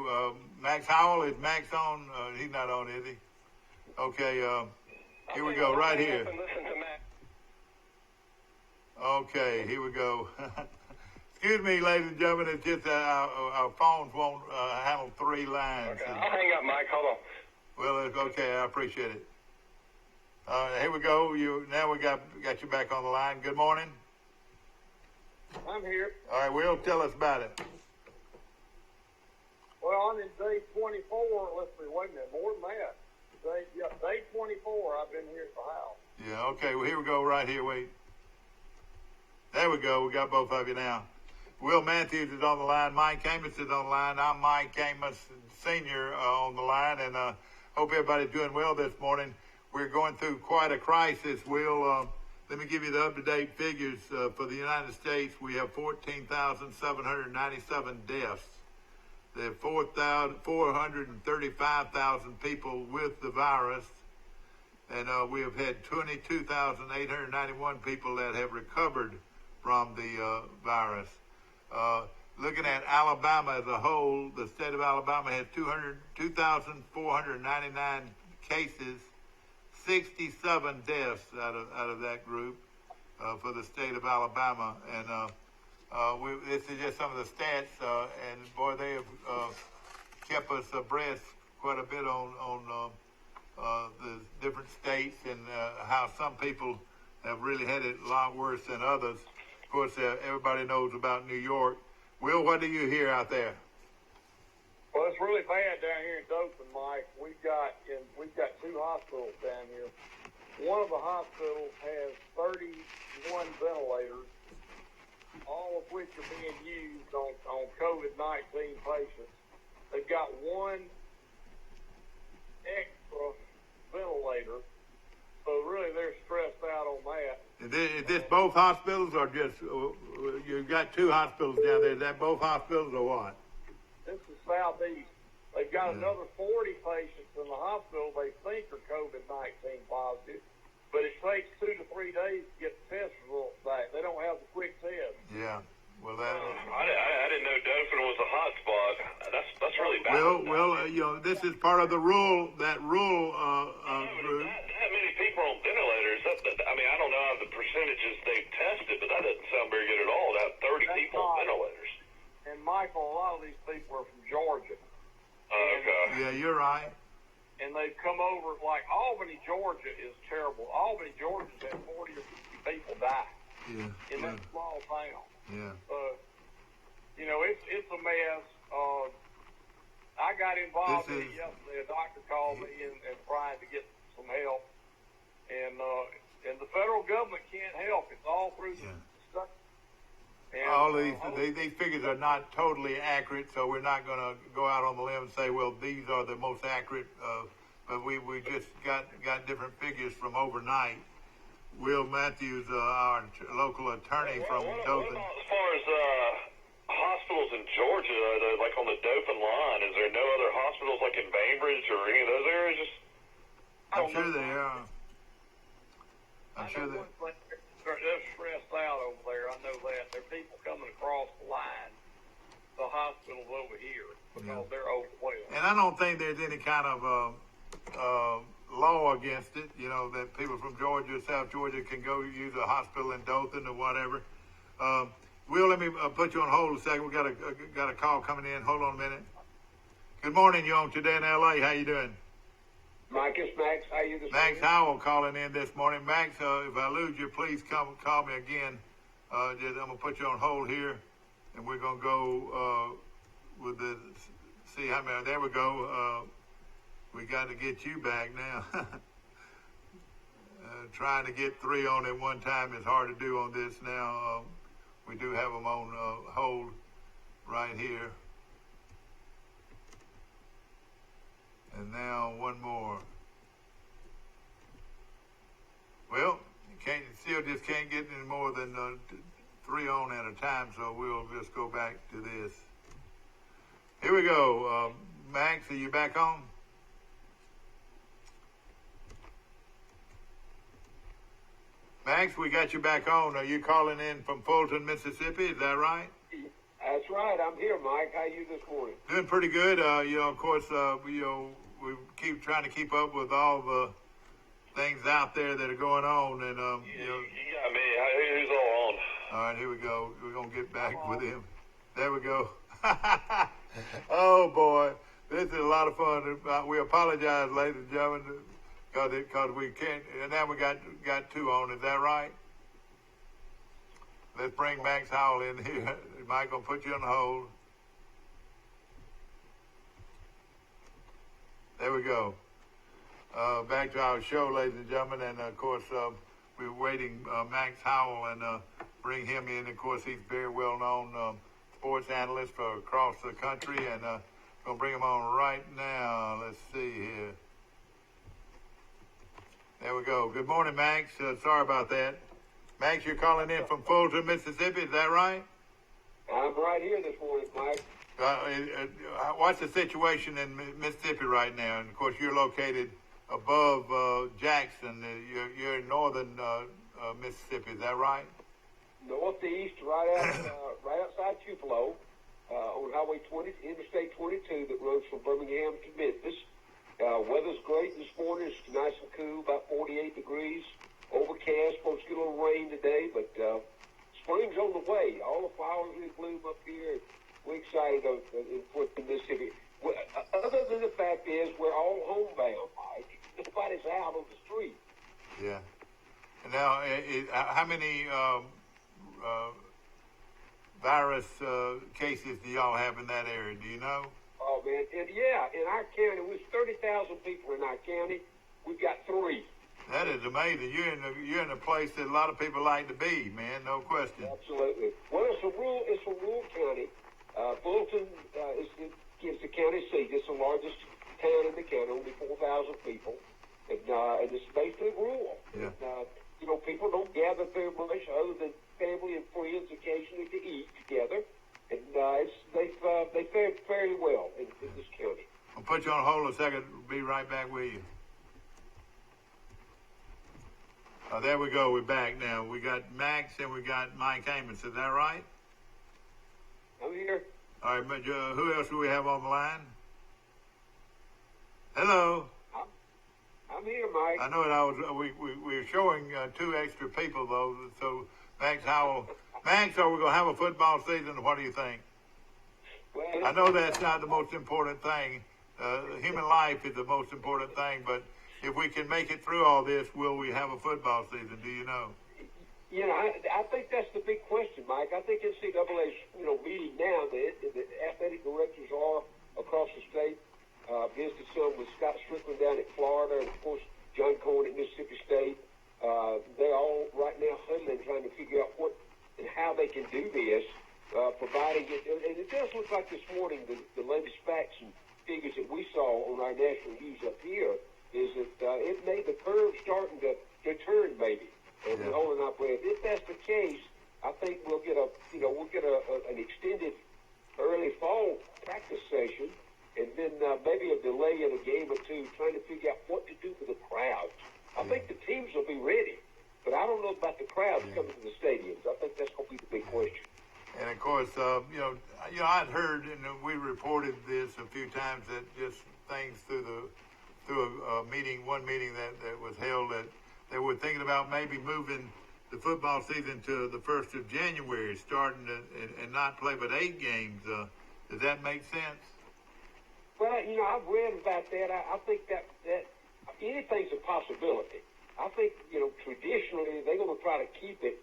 Speaker 1: Max Howell, is Max on? He's not on, is he? Okay, here we go, right here.
Speaker 3: Listen to Max.
Speaker 1: Okay, here we go. Excuse me, ladies and gentlemen, it's just our phones won't handle 3 lines.
Speaker 3: Okay, I'll hang up, Mike. Hold on.
Speaker 1: Well, it's okay, I appreciate it. Here we go. Now we got you back on the line. Good morning.
Speaker 5: I'm here.
Speaker 1: All right, Will, tell us about it.
Speaker 5: Well, I'm in day 24. Let's see, wait a minute, more than that. Day 24, I've been here at the house.
Speaker 1: Yeah, okay, well, here we go, right here, wait. There we go, we got both of you now. Will Matthews is on the line. Mike Amos is on the line. I'm Mike Amos, Sr. On the line, and hope everybody's doing well this morning. We're going through quite a crisis. Will, let me give you the up-to-date figures. For the United States, we have 14,797 deaths. There are 435,000 people with the virus, and we have had 22,891 people that have recovered from the virus. Looking at Alabama as a whole, the state of Alabama has 2,499 cases, 67 deaths out of that group for the state of Alabama, and this is just some of the stats, and boy, they have kept us abreast quite a bit on the different states and how some people have really had it a lot worse than others. Of course, everybody knows about New York. Will, what do you hear out there?
Speaker 5: Well, it's really bad down here in Dothan, Mike. We've got 2 hospitals down here. One of the hospitals has 31 ventilators, all of which are being used on COVID-19 patients. They've got 1 extra ventilator, so really they're stressed out on that.
Speaker 1: Is this both hospitals, or just you've got 2 hospitals down there? Is that both hospitals or what?
Speaker 5: This is Southeast. They've got another 40 patients in the hospital they think are COVID-19 positive, but it takes 2 to 3 days to get the test results back. They don't have the quick test.
Speaker 1: Yeah. Well, that.
Speaker 4: I didn't know Dothan was a hot spot. That's really bad.
Speaker 1: Well, this is part of the rural group.
Speaker 4: That many people on ventilators. I mean, I
Speaker 5: Michael, a lot of these people are from Georgia.
Speaker 4: Okay.
Speaker 1: Yeah, you're right.
Speaker 5: And they've come over, like Albany, Georgia is terrible. Albany, Georgia's had 40 or 50 people die
Speaker 1: Yeah.
Speaker 5: in that small town.
Speaker 1: Yeah.
Speaker 5: You know, it's a mess. I got involved in it
Speaker 1: This is-
Speaker 5: yesterday. A doctor called me and trying to get some help. And the federal government can't help. It's all through the stuff. And,
Speaker 1: All these figures are not totally accurate, so we're not going to go out on the limb and say, well, these are the most accurate. But we just got different figures from overnight. Will Matthews, our local attorney from
Speaker 4: What
Speaker 1: Dothan.
Speaker 4: about as far as hospitals in Georgia, like on the Dothan line? Is there no other hospitals like in Bainbridge or any of those areas? Just
Speaker 1: I'm sure they are. I'm sure they.
Speaker 5: They're stressed out over there. I know that. There are people coming across the line, the hospitals over here, because they're overwhelmed.
Speaker 1: And I don't think there's any kind of law against it. You know, that people from Georgia, South Georgia, can go use a hospital in Dothan or whatever. Will, let me put you on hold a second. We got a call coming in. Hold on a minute. Good morning. You're on Today in L.A. How you doing?
Speaker 6: Mike, it's Max. How you this
Speaker 1: Max
Speaker 6: morning?
Speaker 1: Howell calling in this morning. Max, if I lose you, please call me again. I'm going to put you on hold here, and we're going to go with the, see how many, there we go. We got to get you back now. Trying to get three on at one time is hard to do on this now. We do have them on hold right here. And now one more. Well, you just can't get any more than three on at a time, so we'll just go back to this. Here we go. Max, are you back on? Max, we got you back on. Are you calling in from Fulton, Mississippi? Is that right?
Speaker 6: That's right. I'm here, Mike. How you this morning?
Speaker 1: Doing pretty good. Of course, we keep trying to keep up with all the things out there that are going on, and
Speaker 4: you got me. Who's all on?
Speaker 1: All right, here we go. We're gonna get back with him. There we go. Oh boy, this is a lot of fun. We apologize, ladies and gentlemen, because we can't. And now we got two on. Is that right? Let's bring Max Howell in here. Mike, gonna put you on hold. There we go. Back to our show, ladies and gentlemen, and of course we're waiting Max Howell and bring him in. Of course, he's very well known sports analyst for across the country, and gonna bring him on right now. Let's see here. There we go. Good morning, Max. Sorry about that. Max, you're calling in from Fulton, Mississippi. Is that right?
Speaker 6: I'm right here this morning, Mike.
Speaker 1: What's the situation in Mississippi right now? And of course, you're located above Jackson. You're in northern Mississippi. Is that right?
Speaker 6: Northeast, right outside Tupelo, on Highway 20, Interstate 22, that runs from Birmingham to Memphis. Weather's great this morning. It's nice and cool, about 48 degrees. Overcast, supposed to get a little rain today, but spring's on the way. All the flowers in bloom up here. We're excited in Mississippi. Other than the fact is, we're all homebound, Mike. Nobody's out on the street.
Speaker 1: Yeah. Now, how many virus cases do y'all have in that area? Do you know?
Speaker 6: Oh, man. And yeah, in our county, there's 30,000 people in our county. We've got 3.
Speaker 1: That is amazing. You're in a place that a lot of people like to be, man. No question.
Speaker 6: Absolutely. Well, it's a rural county. Fulton is the county seat. It's the largest town in the county, only 4,000 people, and it's basically rural.
Speaker 1: Yeah.
Speaker 6: And, people don't gather very much other than family and friends occasionally to eat together, and they fare fairly well in this county.
Speaker 1: I'll put you on hold a second. Be right back with you. There we go. We're back now. We got Max and we got Mike Amos. Is that right?
Speaker 6: I'm here.
Speaker 1: All right, but who else do we have on the line? Hello.
Speaker 6: I'm here, Mike.
Speaker 1: I know it. We're showing 2 extra people though. So Max Howell. Max, are we gonna have a football season? What do you think? I know that's not the most important thing. Human life is the most important thing, but if we can make it through all this, will we have a football season? Do you know?
Speaker 6: You know, I think that's the big question, Mike. I think NCAA's, meeting now, the athletic directors are across the state. Visited some with Scott Strickland down at Florida, and of course, John Cohen at Mississippi State. They're all right now huddling, trying to figure out what and how they can do this, providing it. And it does look like this morning, the latest facts and figures that we saw on our national news up here is that it made the curve starting to turn, maybe. And we're holding our breath. If that's the case, I think we'll get an extended early fall practice session, and then maybe a delay in a game or two, trying to figure out what to do for the crowds. I think the teams will be ready, but I don't know about the crowds coming to the stadiums. I think that's going to be the big question.
Speaker 1: And of course, I'd heard, and we reported this a few times, that just things through a meeting, one meeting that was held, that they were thinking about maybe moving the football season to the 1st of January, starting and not play but 8 games. Does that make sense?
Speaker 6: Well, I've read about that. I think that anything's a possibility. I think, traditionally they're going to try to keep it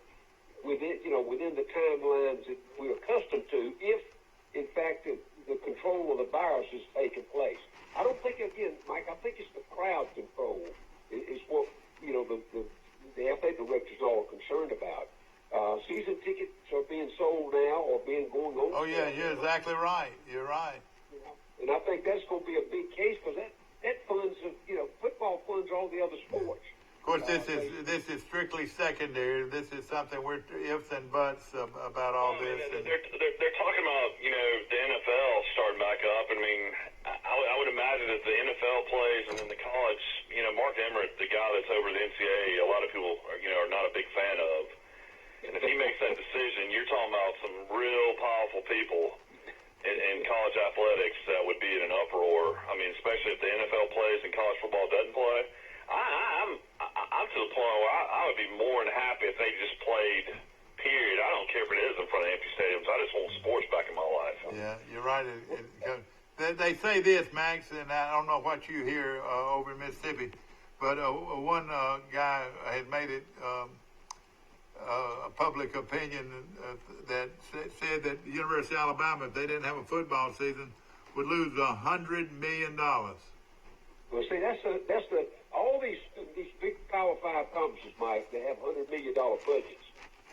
Speaker 6: within the timelines that we're accustomed to, if, in fact, the control of the virus is taking place. I don't think, again, Mike, I think it's the crowd control is what, the athletic directors are all concerned about. Season tickets are being sold now or going on.
Speaker 1: Oh, yeah, you're exactly right. You're right.
Speaker 6: And I think that's going to be a big case, because that funds, football funds all the other sports.
Speaker 1: Of course, this is strictly secondary. This is something we're ifs and buts about all this.
Speaker 4: They're talking about the NFL starting back up. I mean, I would imagine that the NFL plays, and then the college. Mark Emmert, the guy that's over the NCAA, a lot of people are not a big fan of. And if he makes that decision, you're talking about some real powerful people in college athletics that would be in an uproar. I mean, especially if the NFL plays and college football doesn't play. I'm to the point where I would be more than happy if they just played, period. I don't care if it is in front of empty stadiums. I just want sports back in my life.
Speaker 1: Yeah, you're right. They say this, Max, and I don't know what you hear over in Mississippi, but one guy had made it a public opinion that said that the University of Alabama, if they didn't have a football season, would lose $100 million.
Speaker 6: Well, see, that's the all these big Power 5 conferences, Mike, they have $100 million budgets.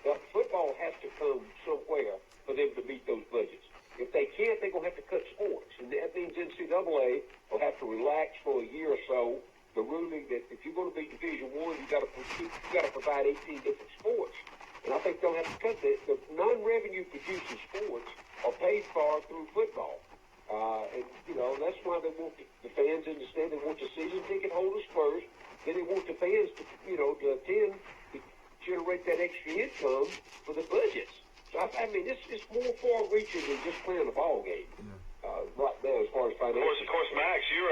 Speaker 6: But football has to come somewhere for them to meet those budgets. If they can't, they're going to have to cut sports. And that means NCAA will have to relax for a year or so the ruling that if you're going to be Division I, you got to provide 18 different sports. And I think they'll have to cut the non-revenue producing sports are paid for through football. And, that's why they want the fans in the stand. They want the season ticket holders first. Then they want the fans to attend to generate that extra income for the budgets. So, I mean, it's more far-reaching than just playing a ball game right now as far as financial.
Speaker 4: Of course, Max, you're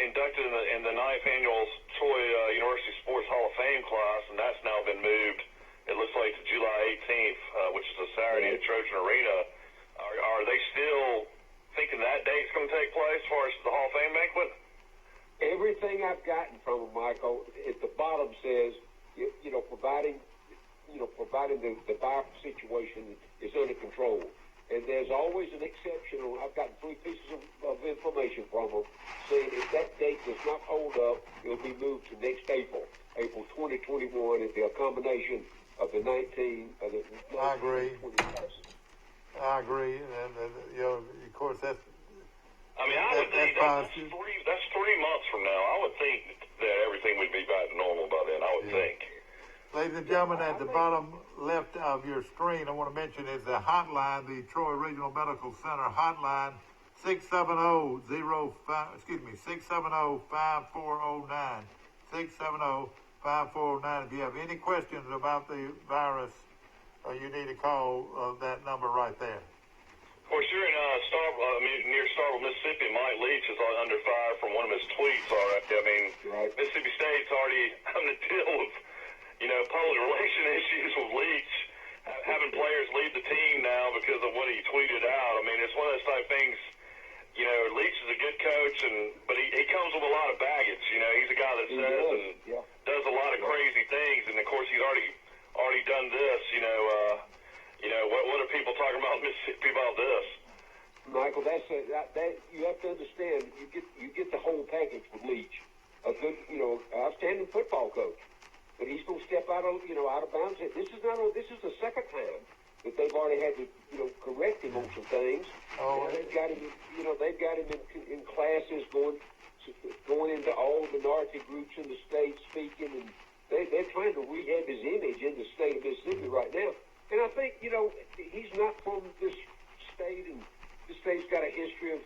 Speaker 4: inducted in the 9th annual Troy University Sports Hall of Fame class, and that's now been moved, it looks like, to July 18th, which is a Saturday at Trojan Arena. Are they still thinking that date's going to take place as far as the Hall of Fame banquet?
Speaker 6: Everything I've gotten from them, Michael, at the bottom says, providing the virus situation is under control. And there's always an exception. I've gotten 3 pieces of information from them saying if that date does not hold up, it'll be moved to next April 2021, at the combination of the 19.
Speaker 1: I agree. I agree, and of course that's.
Speaker 4: I mean, I would think that's 3 months from now. I would think that everything would be back to normal by then. I would think.
Speaker 1: Ladies and gentlemen, at the bottom left of your screen, I want to mention is the hotline, the Troy Regional Medical Center hotline, 670-5409, 670-5409. If you have any questions about the virus, you need to call that number right there.
Speaker 4: Of course, you're in near Starville, Mississippi. Mike Leach is under fire from one of his tweets already. I mean, Mississippi State's already having to deal with, public relation issues with Leach having players leave the team now because of what he tweeted out. I mean, it's one of those type things. You know, Leach is a good coach, but he comes with a lot of baggage. You know, he's a guy that says and does a lot of crazy things, and of course he's already done this. What are people talking about in Mississippi about this?
Speaker 6: Michael, that you have to understand. You get the whole package with Leach, a good, outstanding football coach, but he's going to step out of bounds. This is the second time that they've already had to, correct him on some things.
Speaker 1: Oh,
Speaker 6: they've got him in classes going into all minority groups in the state speaking, and they're trying to rehab his image in the state of Mississippi right now. And I think, he's not from this state, and this state's got a history of,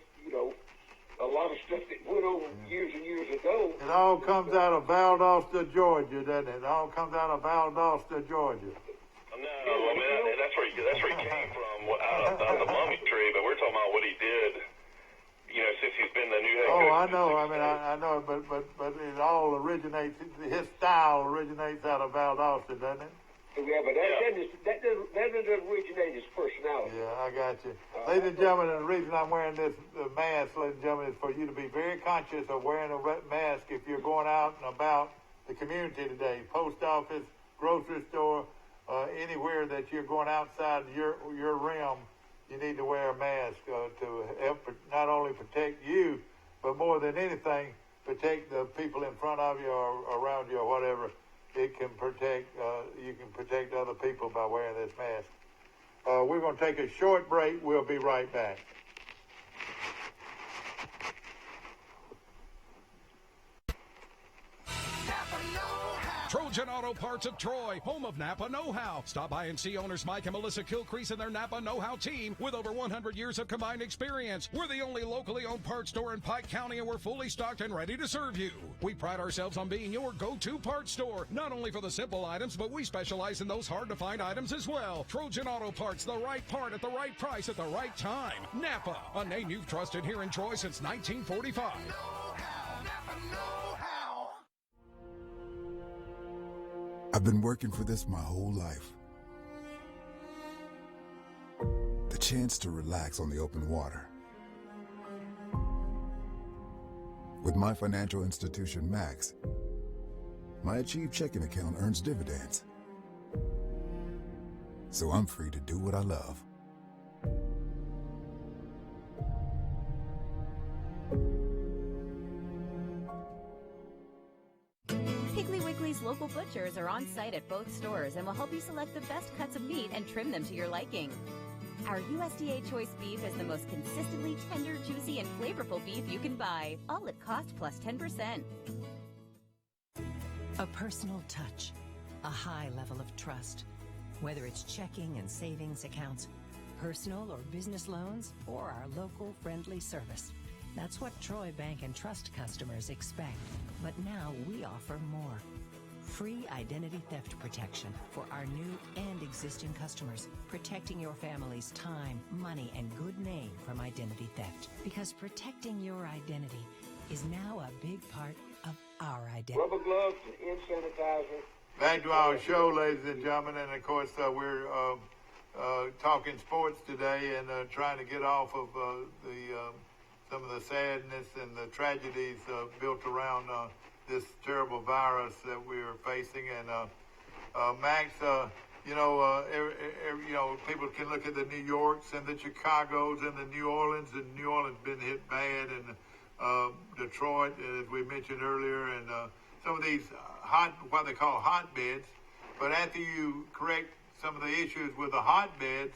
Speaker 6: a lot of stuff that went on years and years ago.
Speaker 1: It all comes out of Valdosta, Georgia, doesn't it? It all comes out of Valdosta, Georgia.
Speaker 4: No, I mean that's where he came from, out of the mummy tree. But we're talking about what he did, since he's been the new head coach.
Speaker 1: Oh, I know. I mean, I know, but it all originates. His style originates out of Valdosta, doesn't it?
Speaker 6: Yeah, but that doesn't originate his personality.
Speaker 1: Yeah, I got you. Ladies and gentlemen, the reason I'm wearing this mask, ladies and gentlemen, is for you to be very conscious of wearing a mask if you're going out and about the community today. Post office, grocery store, anywhere that you're going outside your realm, you need to wear a mask to help not only protect you, but more than anything, protect the people in front of you or around you or whatever. It can protect, you can protect other people by wearing this mask. We're going to take a short break. We'll be right back.
Speaker 7: Trojan Auto Parts of Troy, home of Napa Know-How. Stop by and see owners Mike and Melissa Kilcrease and their Napa Know-How team with over 100 years of combined experience. We're the only locally owned parts store in Pike County, and we're fully stocked and ready to serve you. We pride ourselves on being your go-to parts store, not only for the simple items, but we specialize in those hard-to-find items as well. Trojan Auto Parts, the right part at the right price at the right time. Napa, a name you've trusted here in Troy since 1945.
Speaker 8: Napa Know-How.
Speaker 9: I've been working for this my whole life. The chance to relax on the open water. With my financial institution, Max, my Achieve checking account earns dividends. So I'm free to do what I love.
Speaker 10: Piggly Wiggly's local butchers are on site at both stores and will help you select the best cuts of meat and trim them to your liking. Our USDA choice beef is the most consistently tender, juicy, and flavorful beef you can buy, all at cost plus 10%.
Speaker 11: A personal touch, a high level of trust. Whether it's checking and savings accounts, personal or business loans, or our local friendly service. That's what Troy Bank and Trust customers expect. But now we offer more. Free identity theft protection for our new and existing customers, protecting your family's time, money, and good name from identity theft. Because protecting your identity is now a big part of our identity.
Speaker 6: Rubber gloves and hand sanitizer.
Speaker 1: Back to our show, ladies and gentlemen, and of course we're talking sports today and trying to get off of some of the sadness and the tragedies built around this terrible virus that we're facing. And Max, people can look at the New Yorks and the Chicagos and the New Orleans, and New Orleans been hit bad, and Detroit, as we mentioned earlier, and some of these what they call hotbeds. But after you correct some of the issues with the hotbeds,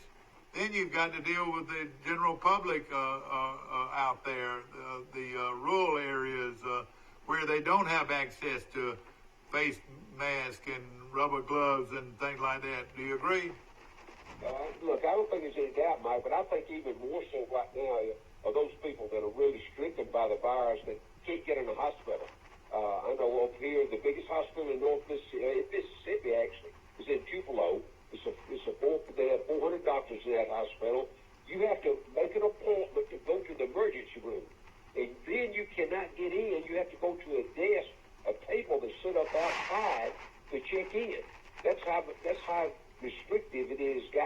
Speaker 1: then you've got to deal with the general public out there, the rural areas where they don't have access to face masks and rubber gloves and things like that. Do you agree?
Speaker 6: Look, I don't think there's any doubt, Mike, but I think even more so right now are those people that are really stricken by the virus that can't get in the hospital. I know up here, the biggest hospital in North Mississippi actually is in Tupelo. They have 400 doctors in that hospital. You have to make an appointment to go to the emergency room. And then you cannot get in. You have to go to a desk, a table that's set up outside to check in. That's how restrictive it is, guys.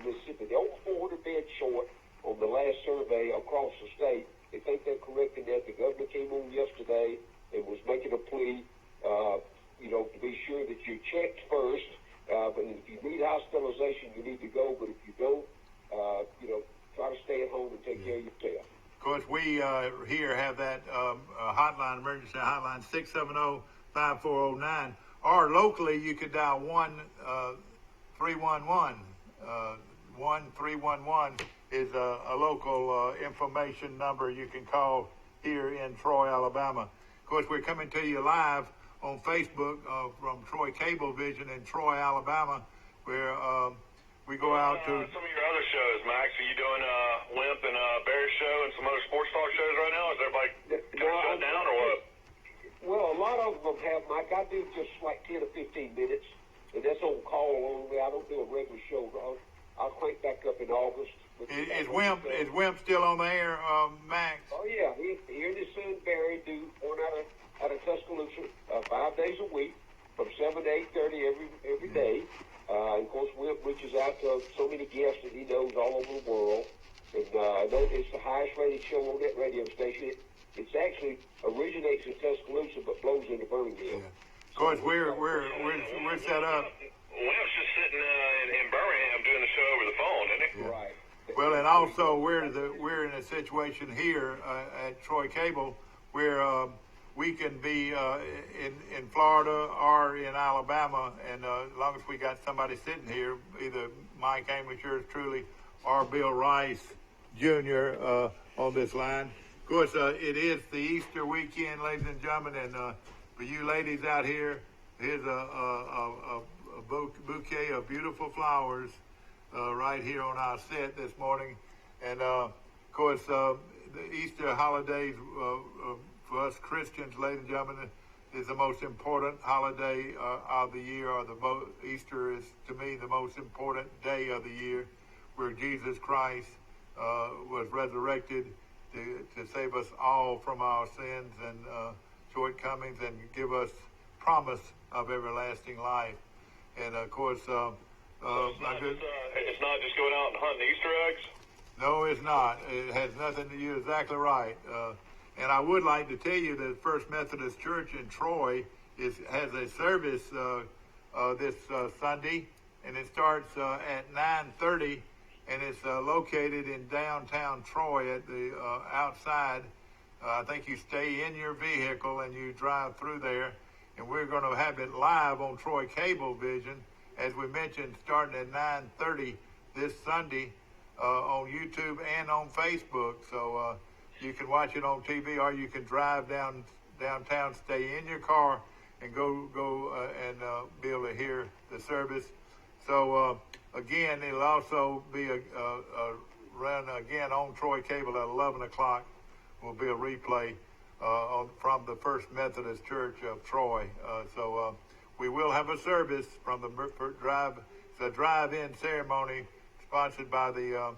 Speaker 6: Mississippi. They're over 400 beds short on the last survey across the state. They think they're correcting that. The governor came on yesterday and was making a plea, to be sure that you checked first. But if you need hospitalization, you need to go. But if you don't, try to stay at home and take care of yourself.
Speaker 1: Of course, we here have that hotline, emergency hotline, 670-5409. Or locally, you could dial 1-311. 1-311 is a local information number you can call here in Troy, Alabama. Of course, we're coming to you live on Facebook from Troy Cablevision in Troy, Alabama, where we go out to...
Speaker 4: Some of your other shows, Max. Are you doing Wimp and Barry's show and some other sports talk shows right now? Is everybody shut down or what?
Speaker 6: Well, a lot of them have, Mike. I do just like 10 or 15 minutes, and that's on call only. I don't do a regular show. I'll crank back up in August.
Speaker 1: Is Wimp still on the air, Max?
Speaker 6: Oh, yeah. He and his son Barry do one out of Tuscaloosa 5 days a week from 7 to 8:30 every day. And of course, Wimp reaches out to so many guests that he knows all over the world. And it's the highest rated show on that radio station. It actually originates in Tuscaloosa but blows into Birmingham.
Speaker 1: Yeah. Of course, we're set up.
Speaker 4: Wimp's just sitting in Birmingham doing the show over the phone, isn't he?
Speaker 1: Yeah.
Speaker 6: Right.
Speaker 1: Well, and also we're in a situation here at Troy Cable where we can be in Florida or in Alabama, and as long as we got somebody sitting here, either Mike Amos, yours truly, or Bill Rice Jr. On this line. Of course, it is the Easter weekend, ladies and gentlemen, and for you ladies out here, here's a bouquet of beautiful flowers right here on our set this morning. And, of course, the Easter holidays for us Christians, ladies and gentlemen, is the most important holiday of the year. Easter is, to me, the most important day of the year, where Jesus Christ was resurrected to save us all from our sins and shortcomings and give us promise of everlasting life. And, of course,
Speaker 4: it's not just going out and hunting Easter eggs?
Speaker 1: No, it's not. It has nothing to do. You're exactly right. And I would like to tell you that First Methodist Church in Troy has a service this Sunday, and it starts at 9:30, and it's located in downtown Troy at the outside. I think you stay in your vehicle and you drive through there, and we're going to have it live on Troy Cablevision, as we mentioned, starting at 9:30 this Sunday on YouTube and on Facebook. So you can watch it on TV, or you can drive downtown, stay in your car, and go and be able to hear the service. So again, it'll also be a run again on Troy Cable at 11 o'clock. Will be a replay from the First Methodist Church of Troy. So we will have a service from the drive-in ceremony sponsored by the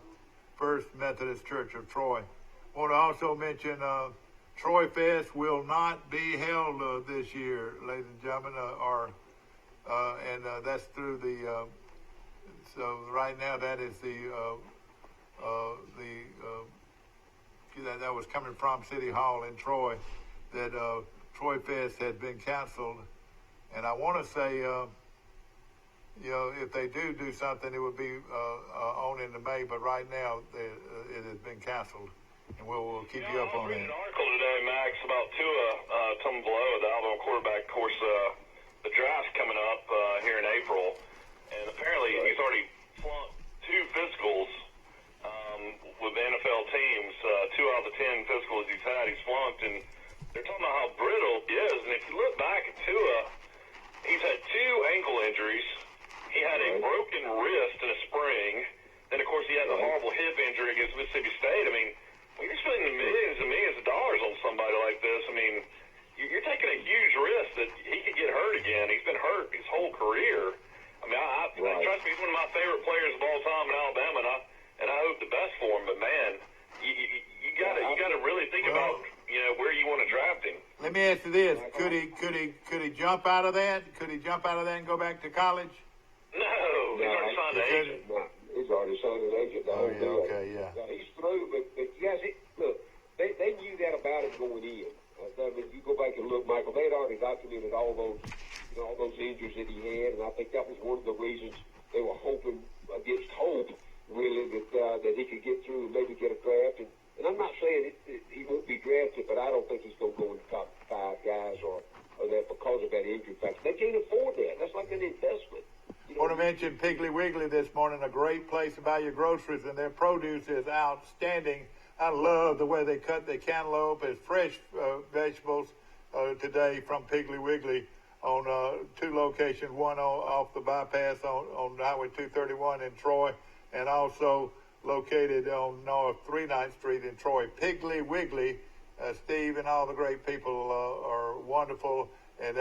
Speaker 1: First Methodist Church of Troy. I want to also mention Troy Fest will not be held this year, ladies and gentlemen, and that's through the. So right now, that is that was coming from City Hall in Troy, that Troy Fest has been canceled, and I want to say, if they do something, it would be on into May, but right now it has been canceled. And we'll keep you up on that.
Speaker 4: I was reading an article today, Max, about Tua Tagovailoa, the Alabama quarterback. Of course, the draft's coming up here in April, and apparently he's already flunked 2 physicals with the NFL teams. 2 out of the 10 physicals he's had, he's flunked, and they're talking about how brittle he is. And if you look back at Tua, he's had 2 ankle injuries. He had a broken wrist in a spring. Then, of course, he had the horrible hip injury against Mississippi State. I mean, when you're spending millions and millions of dollars on somebody like this, I mean, you're taking a huge risk that he could get hurt again. He's been hurt his whole career. I mean, trust me, he's one of my favorite players of all time in Alabama, and I hope the best for him. But man, you gotta really think about where you want to draft him.
Speaker 1: Let me ask you this: could he jump out of that? Could he jump out of that and go back to college?
Speaker 4: No, he's already signed an agent.
Speaker 6: He's already his son is agent the whole deal.
Speaker 1: Okay, yeah.
Speaker 6: He's through, but you guys, look, they knew that about him going in. I mean, you go back and look, Michael, they had already documented all those injuries that he had, and I think that was one of the reasons they were hoping against hope, really, that he could get through and maybe get a draft. And I'm not saying he won't be drafted, but I don't think he's going to go in the top 5 guys or that because of that injury factor. They can't afford that. That's like an investment.
Speaker 1: I want to mention Piggly Wiggly this morning, a great place to buy your groceries, and their produce is outstanding. I love the way they cut the cantaloupe as fresh vegetables today from Piggly Wiggly on 2 locations, one off the bypass on Highway 231 in Troy, and also located on North 39th Street in Troy. Piggly Wiggly, Steve and all the great people are wonderful. And,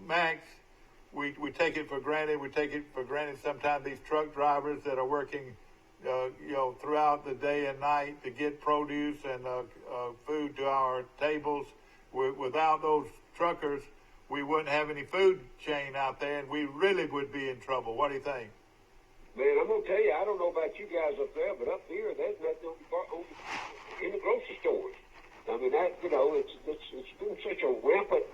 Speaker 1: Max, we take it for granted. We take it for granted sometimes these truck drivers that are working throughout the day and night to get produce and food to our tables. Without those truckers, we wouldn't have any food chain out there, and we really would be in trouble. What do you think?
Speaker 6: Man, I'm going to tell you, I don't know about you guys up there, but up here, there's nothing in the grocery stores. I mean, it's been such a rampant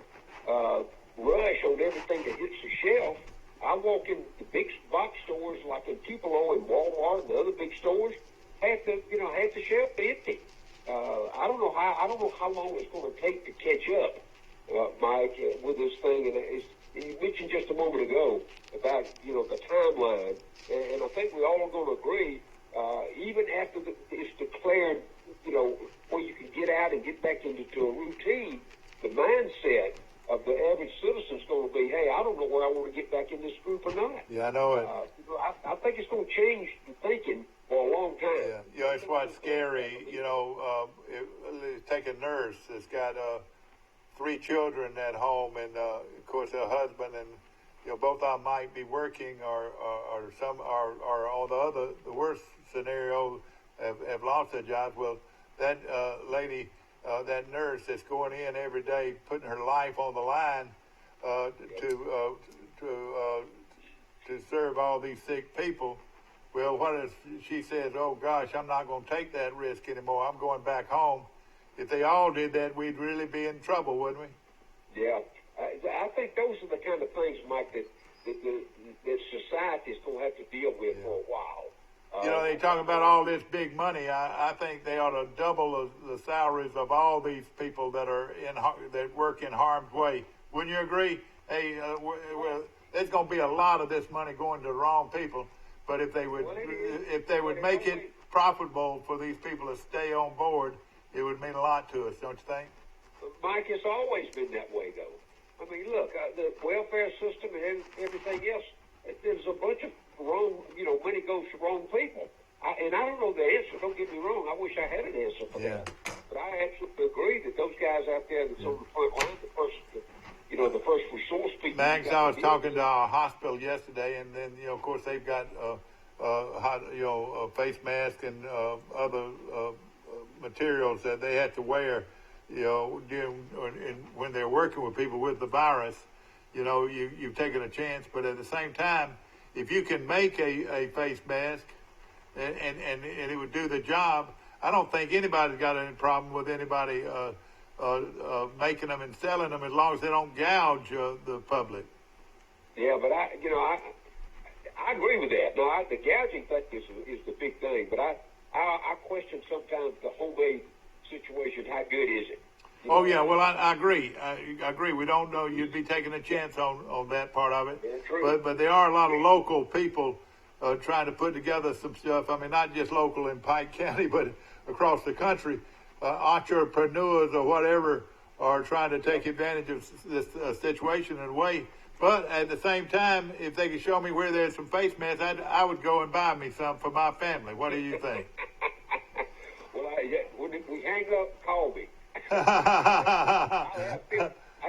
Speaker 6: rush on everything that hits the shelf. I walk in the big box stores like in Tupelo and Walmart and the other big stores, half the shelf empty. I don't know how long it's going to take to catch up, Mike, with this thing. And you mentioned just a moment ago about the timeline, and I think we all are going to agree. Even after it's declared, where you can get out and get back into a routine, the mindset of the average citizen is going to be, hey, I don't know where I want to get back in this group or not.
Speaker 1: Yeah, I know it.
Speaker 6: I think it's going to change the thinking for a long time.
Speaker 1: Yeah, it's what's scary. Take a nurse that's got 3 children at home, and of course her husband, and both of them might be working, or some are on the worst scenario have lost their jobs. Well, that lady. That nurse that's going in every day, putting her life on the line to serve all these sick people. Well, what if she says, "Oh gosh, I'm not going to take that risk anymore. I'm going back home." If they all did that, we'd really be in trouble, wouldn't we?
Speaker 6: Yeah, I think those are the kind of things, Mike, that society is going to have to deal with for a while.
Speaker 1: They talk about all this big money. I think they ought to double the salaries of all these people that are that work in harm's way. Wouldn't you agree? Hey, there's going to be a lot of this money going to the wrong people. But if they would make it profitable for these people to stay on board, it would mean a lot to us, don't you think?
Speaker 6: Mike, it's always been that way, though. I mean, look, the welfare system and everything else. There's a bunch of wrong, money goes to wrong people. And I don't know the answer. Don't get me wrong. I wish I had an answer for that. But I absolutely agree that those guys out there that's on the front line, the first resource people.
Speaker 1: Max, I was talking to our hospital yesterday, and then, of course, they've got, face masks and other materials that they had to wear, when they're working with people with the virus. You've taken a chance, but at the same time, if you can make a face mask and it would do the job, I don't think anybody's got any problem with anybody making them and selling them as long as they don't gouge the public.
Speaker 6: Yeah, but I agree with that. No, the gouging thing is the big thing, but I question sometimes the homemade situation. How good is it?
Speaker 1: Oh, yeah, well, I agree. I agree. We don't know. You'd be taking a chance on that part of it.
Speaker 6: Yeah,
Speaker 1: but there are a lot of local people trying to put together some stuff. I mean, not just local in Pike County, but across the country. Entrepreneurs or whatever are trying to take advantage of this situation in a way. But at the same time, if they could show me where there's some face masks, I would go and buy me some for my family. What do you think?
Speaker 6: Well, when we hang up, call me. I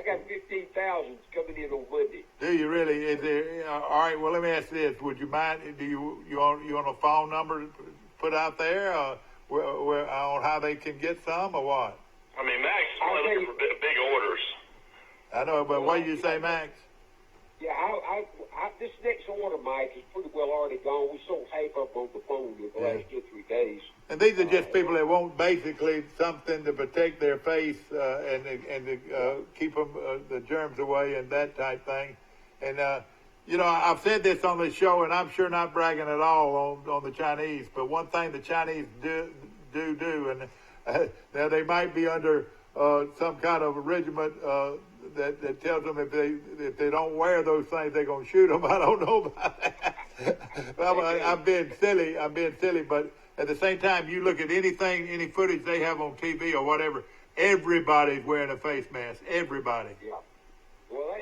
Speaker 6: got 15,000 coming in on Monday.
Speaker 1: Do you really? Is there, all right. Well, let me ask you this: would you mind? Do you want a phone number put out there, where on how they can get some, or what?
Speaker 4: I mean, Max is probably looking for big orders.
Speaker 1: I know, but what do you say, Max?
Speaker 6: Yeah, this next order, Mike, is pretty well already gone. We sold half up on the phone in the last 2 or 3 days.
Speaker 1: And these are just people that want basically something to protect their face and to keep them the germs away and that type thing. And you know, I've said this on this show, and I'm sure not bragging at all on the Chinese, but one thing the Chinese do, and now they might be under some kind of a regiment that tells them if they don't wear those things, they're going to shoot them. I don't know about that. Well, I'm being silly, but at the same time, you look at any footage they have on TV or whatever, everybody's wearing a face mask. Everybody.
Speaker 6: Yeah. Well,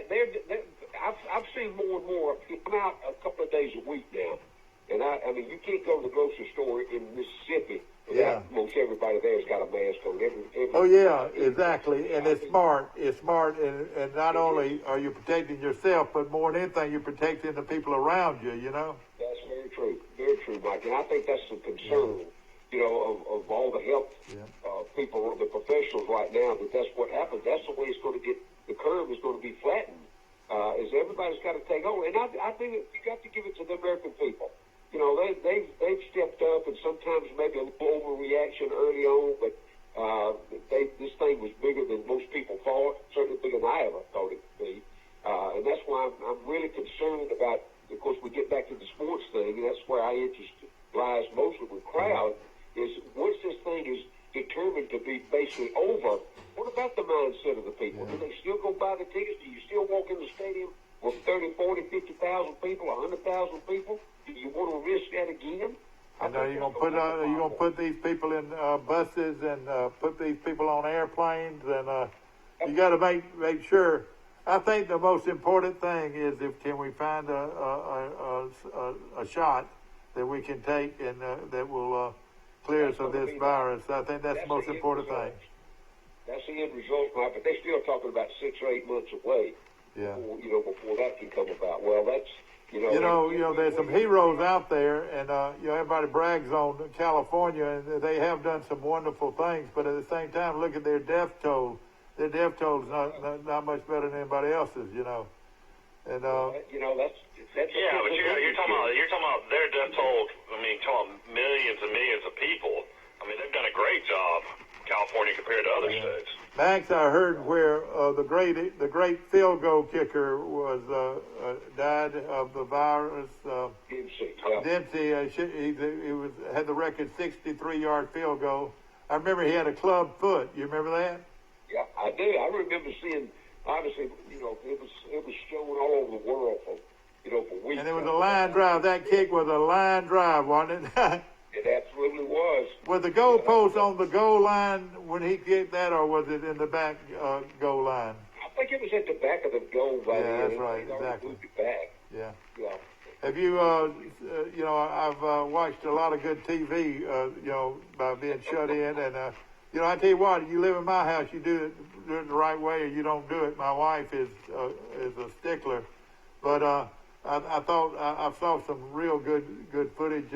Speaker 6: I've seen more and more. I'm out a couple of days a week now, and I mean, you can't go to the grocery store in Mississippi without most everybody there's got a mask on.
Speaker 1: Oh yeah, exactly, and it's smart. It's smart, and not only are you protecting yourself, but more than anything, you're protecting the people around you. You know.
Speaker 6: That's very true, Mike. And I think that's the concern, you know, of all the health people, the professionals right now. That's what happens. That's the way it's going to get. The curve is going to be flattened. Is everybody's got to take over, and I think you got to give it to the American people. You know, they've stepped up, and sometimes maybe a little overreaction early on, but this thing was bigger than most people thought, certainly bigger than I ever thought it would be, and that's why I'm really concerned about. Of course, we get back to the sports thing, and that's where our interest lies mostly with crowd. Is once this thing is determined to be basically over, what about the mindset of the people? Do they still go buy the tickets? Do you still walk in the stadium with 30, 40, 50,000 people, 100,000 people? Do you want to risk that again?
Speaker 1: And are you gonna put these people in buses and put these people on airplanes? And you got to make sure. I think the most important thing is can we find a shot that we can take and that will clear us of this virus. I think that's the most important thing.
Speaker 6: That's the end result, Mike, but they're still talking about 6 or 8 months away.
Speaker 1: Yeah.
Speaker 6: Before that can come about. Well, that's
Speaker 1: you know, there's some heroes out there, and everybody brags on California, and they have done some wonderful things. But at the same time, look at their death toll. Their death toll is not much better than anybody else's, you know. And
Speaker 6: that's
Speaker 4: yeah, but you're talking about their death toll. I mean, talking about millions and millions of people. I mean, they've done a great job, California, compared to other states.
Speaker 1: Max, I heard where the great field goal kicker was died of the virus. Dempsey, he had the record 63-yard field goal. I remember he had a club foot. You remember that?
Speaker 6: Yeah, I do. I remember seeing. Obviously, it was shown all over the world for weeks.
Speaker 1: And it was a line drive. That kick was a line drive, wasn't it?
Speaker 6: It absolutely was.
Speaker 1: Was the goalpost on the goal line when he kicked that, or was it in the back goal line?
Speaker 6: I think it was at the back of the goal.
Speaker 1: That's right, exactly.
Speaker 6: Moved it back.
Speaker 1: Yeah.
Speaker 6: Yeah.
Speaker 1: Have you, I've watched a lot of good TV, by being shut in, and I tell you what, you live in my house, you do it the right way, or you don't do it. My wife is a stickler, but I thought I saw some real good footage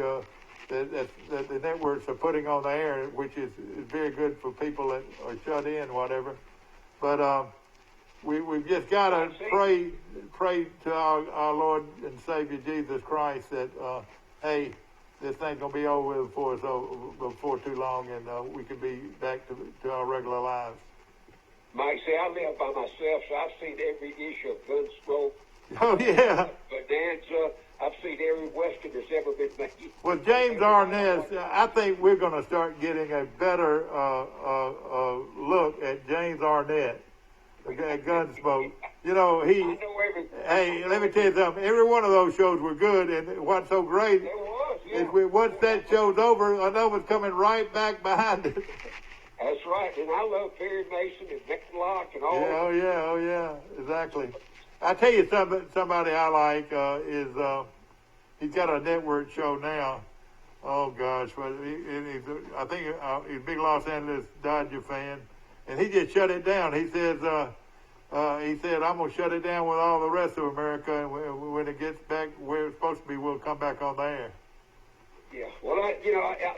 Speaker 1: that the networks are putting on the air, which is very good for people that are shut in, whatever. But we've just got to pray to our Lord and Savior Jesus Christ that hey, this thing's gonna be over before too long, and we can be back to our regular lives.
Speaker 6: Mike, see, I live by myself, so I've seen every issue of Gunsmoke.
Speaker 1: Oh yeah.
Speaker 6: Bonanza. I've seen every Western that's ever been made.
Speaker 1: Well, James Arness, I think we're going to start getting a better look at James Arnett at Gunsmoke. Hey, let me tell you something. Every one of those shows were good, and what's so great is once that show's over, another one's coming right back behind it.
Speaker 6: That's right, and I love Perry Mason and Matlock and all.
Speaker 1: Oh yeah, exactly. I tell you somebody I like is he's got a network show now. Oh gosh, but I think he's a big Los Angeles Dodger fan, and he just shut it down. He said I'm gonna shut it down with all the rest of America, and when it gets back where it's supposed to be, we'll come back on the air.
Speaker 6: Yeah, well, I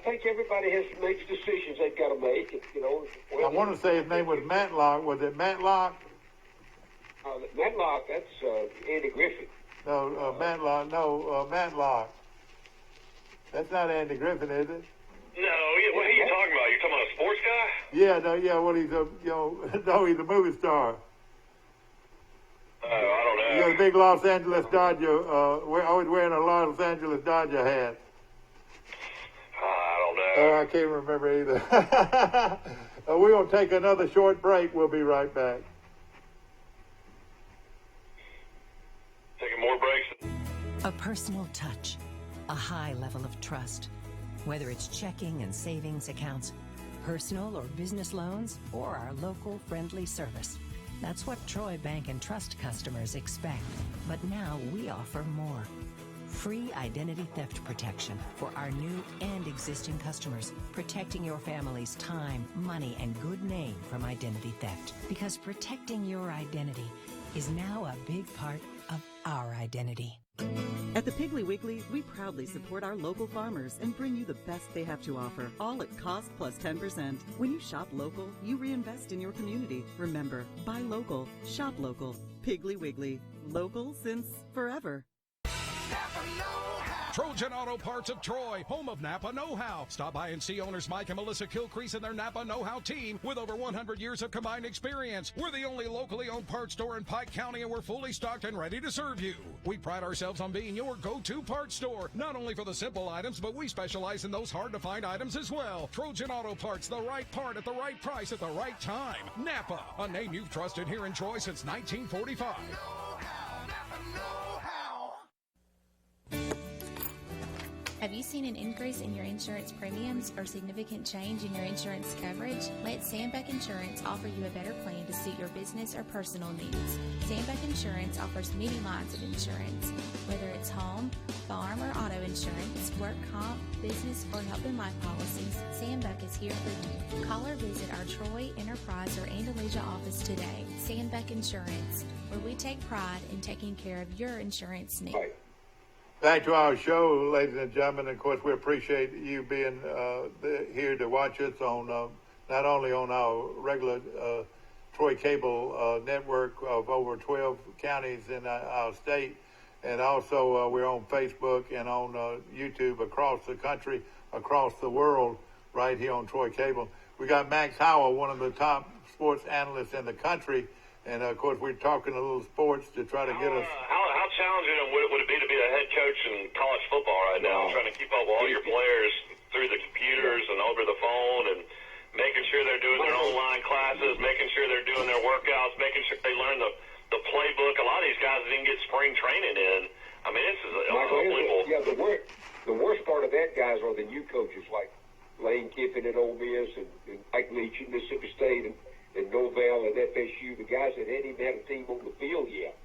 Speaker 6: think everybody has to make decisions they've got to make.
Speaker 1: I want to say his name was Matlock. Was it Matlock?
Speaker 6: Matlock, that's Andy Griffith.
Speaker 1: Matlock. That's not Andy Griffin, is it?
Speaker 4: No, what are you talking about? You're talking about a sports guy?
Speaker 1: Yeah, well, he's he's a movie star.
Speaker 4: I don't know.
Speaker 1: You're the big Los Angeles Dodger, always wearing a Los Angeles Dodger hat.
Speaker 4: I don't know.
Speaker 1: I can't remember either. We're going to take another short break. We'll be right back.
Speaker 4: Taking more breaks.
Speaker 11: A personal touch, a high level of trust. Whether it's checking and savings accounts, personal or business loans, or our local friendly service. That's what Troy Bank and Trust customers expect. But now we offer more. Free identity theft protection for our new and existing customers, protecting your family's time, money, and good name from identity theft. Because protecting your identity is now a big part of our identity.
Speaker 12: At the Piggly Wiggly, we proudly support our local farmers and bring you the best they have to offer, all at cost plus 10%. When you shop local, you reinvest in your community. Remember, buy local, shop local. Piggly Wiggly, local since forever.
Speaker 7: Trojan Auto Parts of Troy, home of Napa Know-How. Stop by and see owners Mike and Melissa Kilcrease and their Napa Know-How team with over 100 years of combined experience. We're the only locally owned parts store in Pike County, and we're fully stocked and ready to serve you. We pride ourselves on being your go-to parts store, not only for the simple items, but we specialize in those hard-to-find items as well. Trojan Auto Parts, the right part at the right price at the right time. Napa, a name you've trusted here in Troy since 1945.
Speaker 13: Have you seen an increase in your insurance premiums or significant change in your insurance coverage? Let Sandbeck Insurance offer you a better plan to suit your business or personal needs. Sandbeck Insurance offers many lines of insurance, whether it's home, farm, or auto insurance, work comp, business, or health and life policies. Sandbeck is here for you. Call or visit our Troy, Enterprise, or Andalusia office today. Sandbeck Insurance, where we take pride in taking care of your insurance needs.
Speaker 1: Back to our show, ladies and gentlemen. Of course, we appreciate you being here to watch us on not only on our regular Troy cable network of over 12 counties in our state, and also we're on Facebook and on YouTube across the country, across the world, right here on Troy Cable. We got Max Howell, one of the top sports analysts in the country, and of course we're talking a little sports to try to get us.
Speaker 4: How challenging would it be to be a head coach in college football right now, trying to keep up with all your players through the computers and over the phone, and making sure they're doing their online classes, making sure they're doing their workouts, making sure they learn the playbook. A lot of these guys didn't get spring training in. I mean, this is unbelievable.
Speaker 6: Yeah, the worst part of that, guys, are the new coaches like Lane Kiffin at Ole Miss and Mike Leach at Mississippi State and Norvell at FSU, the guys that hadn't even had a team on the field yet.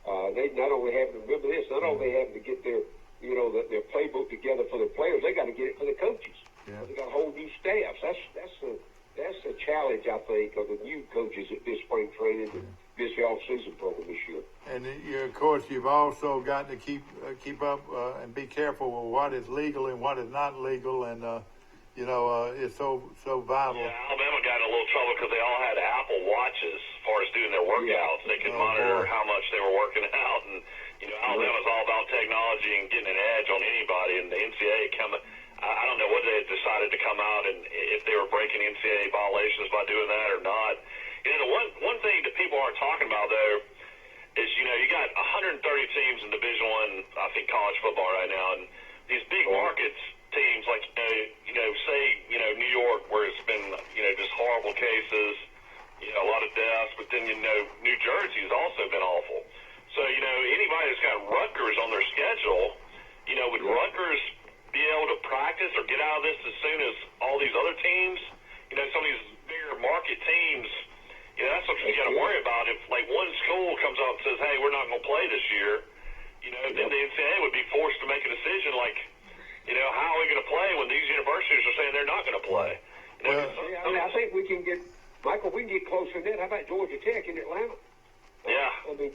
Speaker 6: They not only have to remember this, not only having to get their playbook together for their players, they got to get it for the coaches. Yeah. They got whole new staffs. That's a challenge, I think, of the new coaches at this spring training and this off-season program this year.
Speaker 1: And of course, you've also got to keep up and be careful with what is legal and what is not legal, and it's so vital.
Speaker 4: Yeah, Alabama got in a little trouble because they all had Apple Watches as far as doing their workouts. They could monitor how much they were working out, and Alabama's all about technology and getting an edge on anybody. And the NCAA I don't know what they had decided to come out and if they were breaking NCAA violations by doing that or not. The one thing that people aren't talking about though is you got 130 teams in Division I, I think, college football right now, and these big markets. Teams like say New York, where it's been just horrible cases, a lot of deaths, but then New Jersey has also been awful. So anybody that's got Rutgers on their schedule, would Rutgers be able to practice or get out of this as soon as all these other teams? Some of these bigger market teams, that's what you got to worry about. If like one school comes out and says, "Hey, we're not going to play this year," then the NCAA would be forced to make a decision like. How are we going to play when these universities are saying they're not going to play?
Speaker 6: I think we can get, Michael, we can get closer than that. How about Georgia Tech in Atlanta?
Speaker 4: Yeah.
Speaker 6: I mean,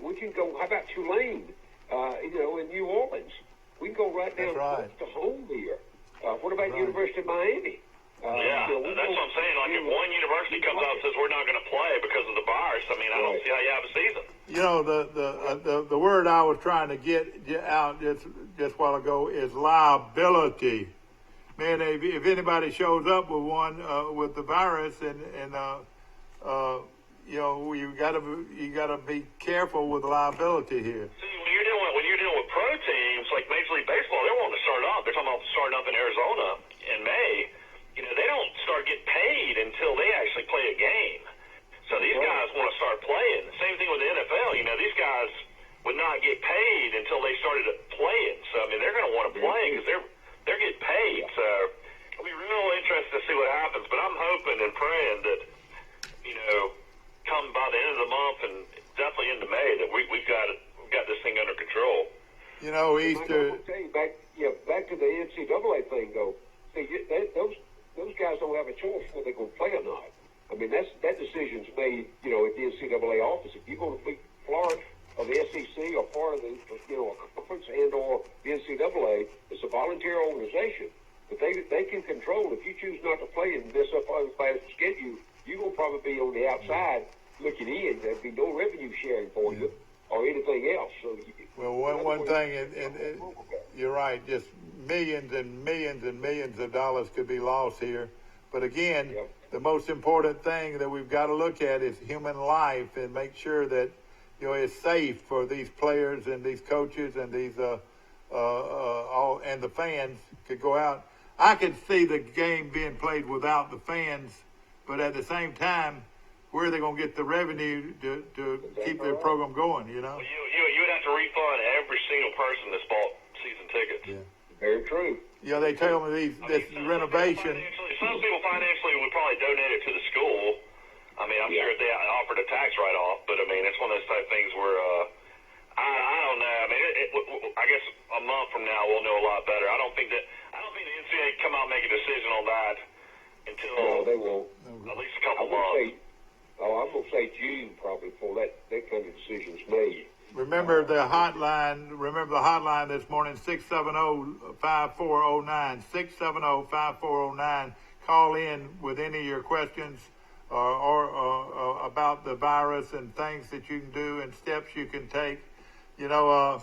Speaker 6: we can go, how about Tulane, in New Orleans? We can go right down to home here. What about University of Miami?
Speaker 4: That's what I'm saying. Like, if one university comes out and says we're not going to play because of the virus, I mean, I don't see how you have a season.
Speaker 1: You know, the word I was trying to get out just a while ago is liability. Man, if anybody shows up with one with the virus, and you know, you gotta be careful with liability here.
Speaker 4: See, when you're dealing with pro teams like Major League Baseball, they're wanting to start up. They're talking about starting up in Arizona in May. You know, they don't start getting paid until they actually play a game. So these guys want to start playing. Same thing with the NFL. You know, these guys would not get paid until they started playing. So I mean, they're going to want to play because they're getting paid. So it'll be real interesting to see what happens. But I'm hoping and praying that, you know, come by the end of the month and definitely into May that we've got this thing under control.
Speaker 1: You know, Easter.
Speaker 6: I'll tell you back to the NCAA thing though. See, those guys don't have a choice whether they're going to play or not. I mean, that decision's made, you know, at the NCAA office. If you're going to be Florida or the SEC or part of the, you know, a conference and or the NCAA, it's a voluntary organization. But they can control. If you choose not to play and mess up other players' schedule, you're going to probably be on the outside looking in. There'd be no revenue sharing for you or anything else. So
Speaker 1: one thing, and you're right, just millions and millions and millions of dollars could be lost here. But again, the most important thing that we've got to look at is human life and make sure that, you know, it's safe for these players and these coaches and these all and the fans could go out. I could see the game being played without the fans, but at the same time, where are they going to get the revenue to keep their program going? You know.
Speaker 4: Well, you would have to refund every single person that's bought season tickets.
Speaker 1: Yeah.
Speaker 6: Very true.
Speaker 1: Yeah, they tell me this renovation.
Speaker 4: Some people financially would probably donate it to the school. I mean, I'm sure if they offered a tax write-off, but I mean, it's one of those type things where I don't know. I mean, I guess a month from now we'll know a lot better. I don't think the NCAA come out and make a decision on that until
Speaker 6: they won't.
Speaker 4: At least a couple months.
Speaker 6: I'm gonna say June probably before that kind of decision's made.
Speaker 1: Remember the hotline. Remember the hotline this morning, 670-5409. 670-5409. Call in with any of your questions or about the virus and things that you can do and steps you can take. You know,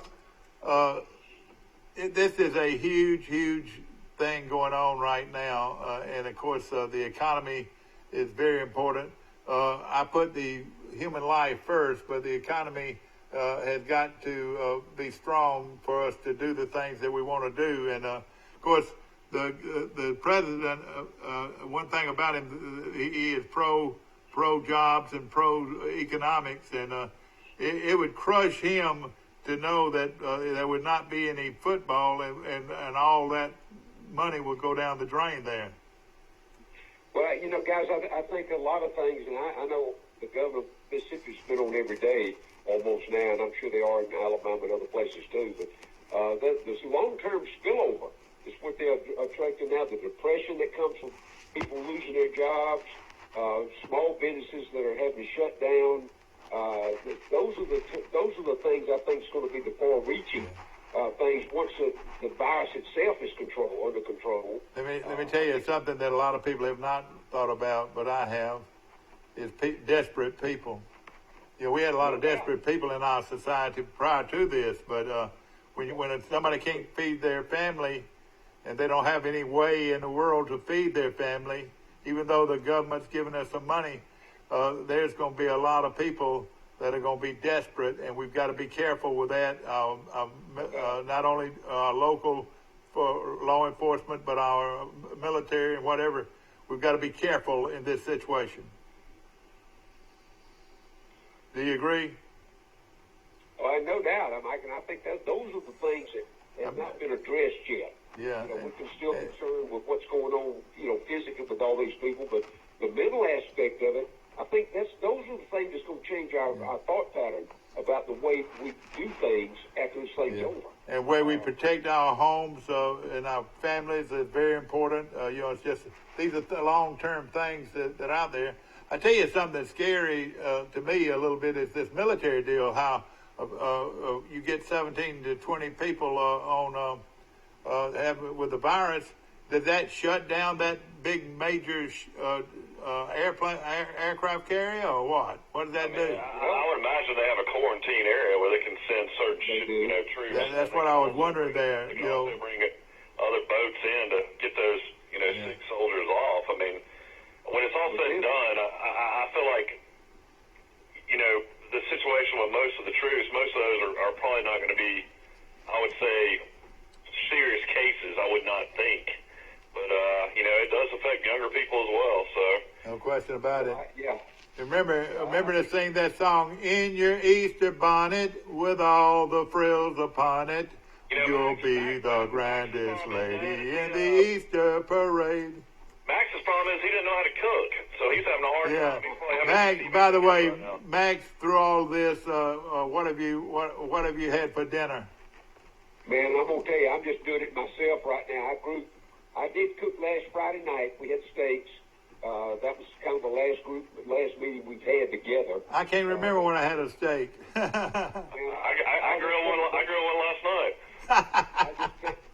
Speaker 1: this is a huge, huge thing going on right now, and of course, the economy is very important. I put the human life first, but the economy has got to be strong for us to do the things that we want to do. And of course, the president, one thing about him, he is pro jobs and pro economics, and it would crush him to know that there would not be any football and all that money would go down the drain there.
Speaker 6: Well, you know, guys, I think a lot of things, and I know the governor of Mississippi's been on every day almost now, and I'm sure they are in Alabama and other places too, but this long-term spillover is what they're attracting now, the depression that comes from people losing their jobs, small businesses that are having to shut down. Those are the things I think is going to be the far-reaching things once the virus itself is under control.
Speaker 1: Let me tell you something that a lot of people have not thought about, but I have, is desperate people. You know, we had a lot of desperate people in our society prior to this, but when somebody can't feed their family and they don't have any way in the world to feed their family, even though the government's giving us some money, there's going to be a lot of people that are going to be desperate, and we've got to be careful with that. Not only local for law enforcement, but our military and whatever. We've got to be careful in this situation. Do you agree?
Speaker 6: Oh, no doubt, Mike, and I think that those are the things that have not been addressed yet.
Speaker 1: Yeah.
Speaker 6: You know, we can still be concerned with what's going on, you know, physically with all these people, but the mental aspect of it, I think those are the things that's going to change our thought pattern about the way we do things after this thing's over.
Speaker 1: And where we protect our homes and our families is very important. You know, it's just these are long-term things that are out there. I tell you something that's scary to me a little bit is this military deal. How you get 17 to 20 people with the virus, Does that shut down that big major aircraft carrier, or what? What does that do?
Speaker 4: I would imagine they have a quarantine area where they can send certain, troops.
Speaker 1: That's what I was wondering there.
Speaker 4: They bring other boats in to get those, sick soldiers off. I mean, when it's all said and done, I feel like, the situation with most of the troops, most of those are probably not going to be, I would say, serious cases. I would not think. But, it does affect younger people as well, so.
Speaker 1: No question about it.
Speaker 6: Yeah.
Speaker 1: Remember to sing that song, In Your Easter Bonnet, with all the frills upon it. You'll be the grandest lady in the Easter parade.
Speaker 4: Max's problem is he didn't know how to cook, so he's having a hard time.
Speaker 1: Max, by the way, Max, through all this, what have you had for dinner?
Speaker 6: Man, I'm gonna tell you, I'm just doing it myself right now. I did cook last Friday night. We had steaks. That was kind of the last meeting we've had together.
Speaker 1: I can't remember when I had a steak.
Speaker 4: I grilled one last night.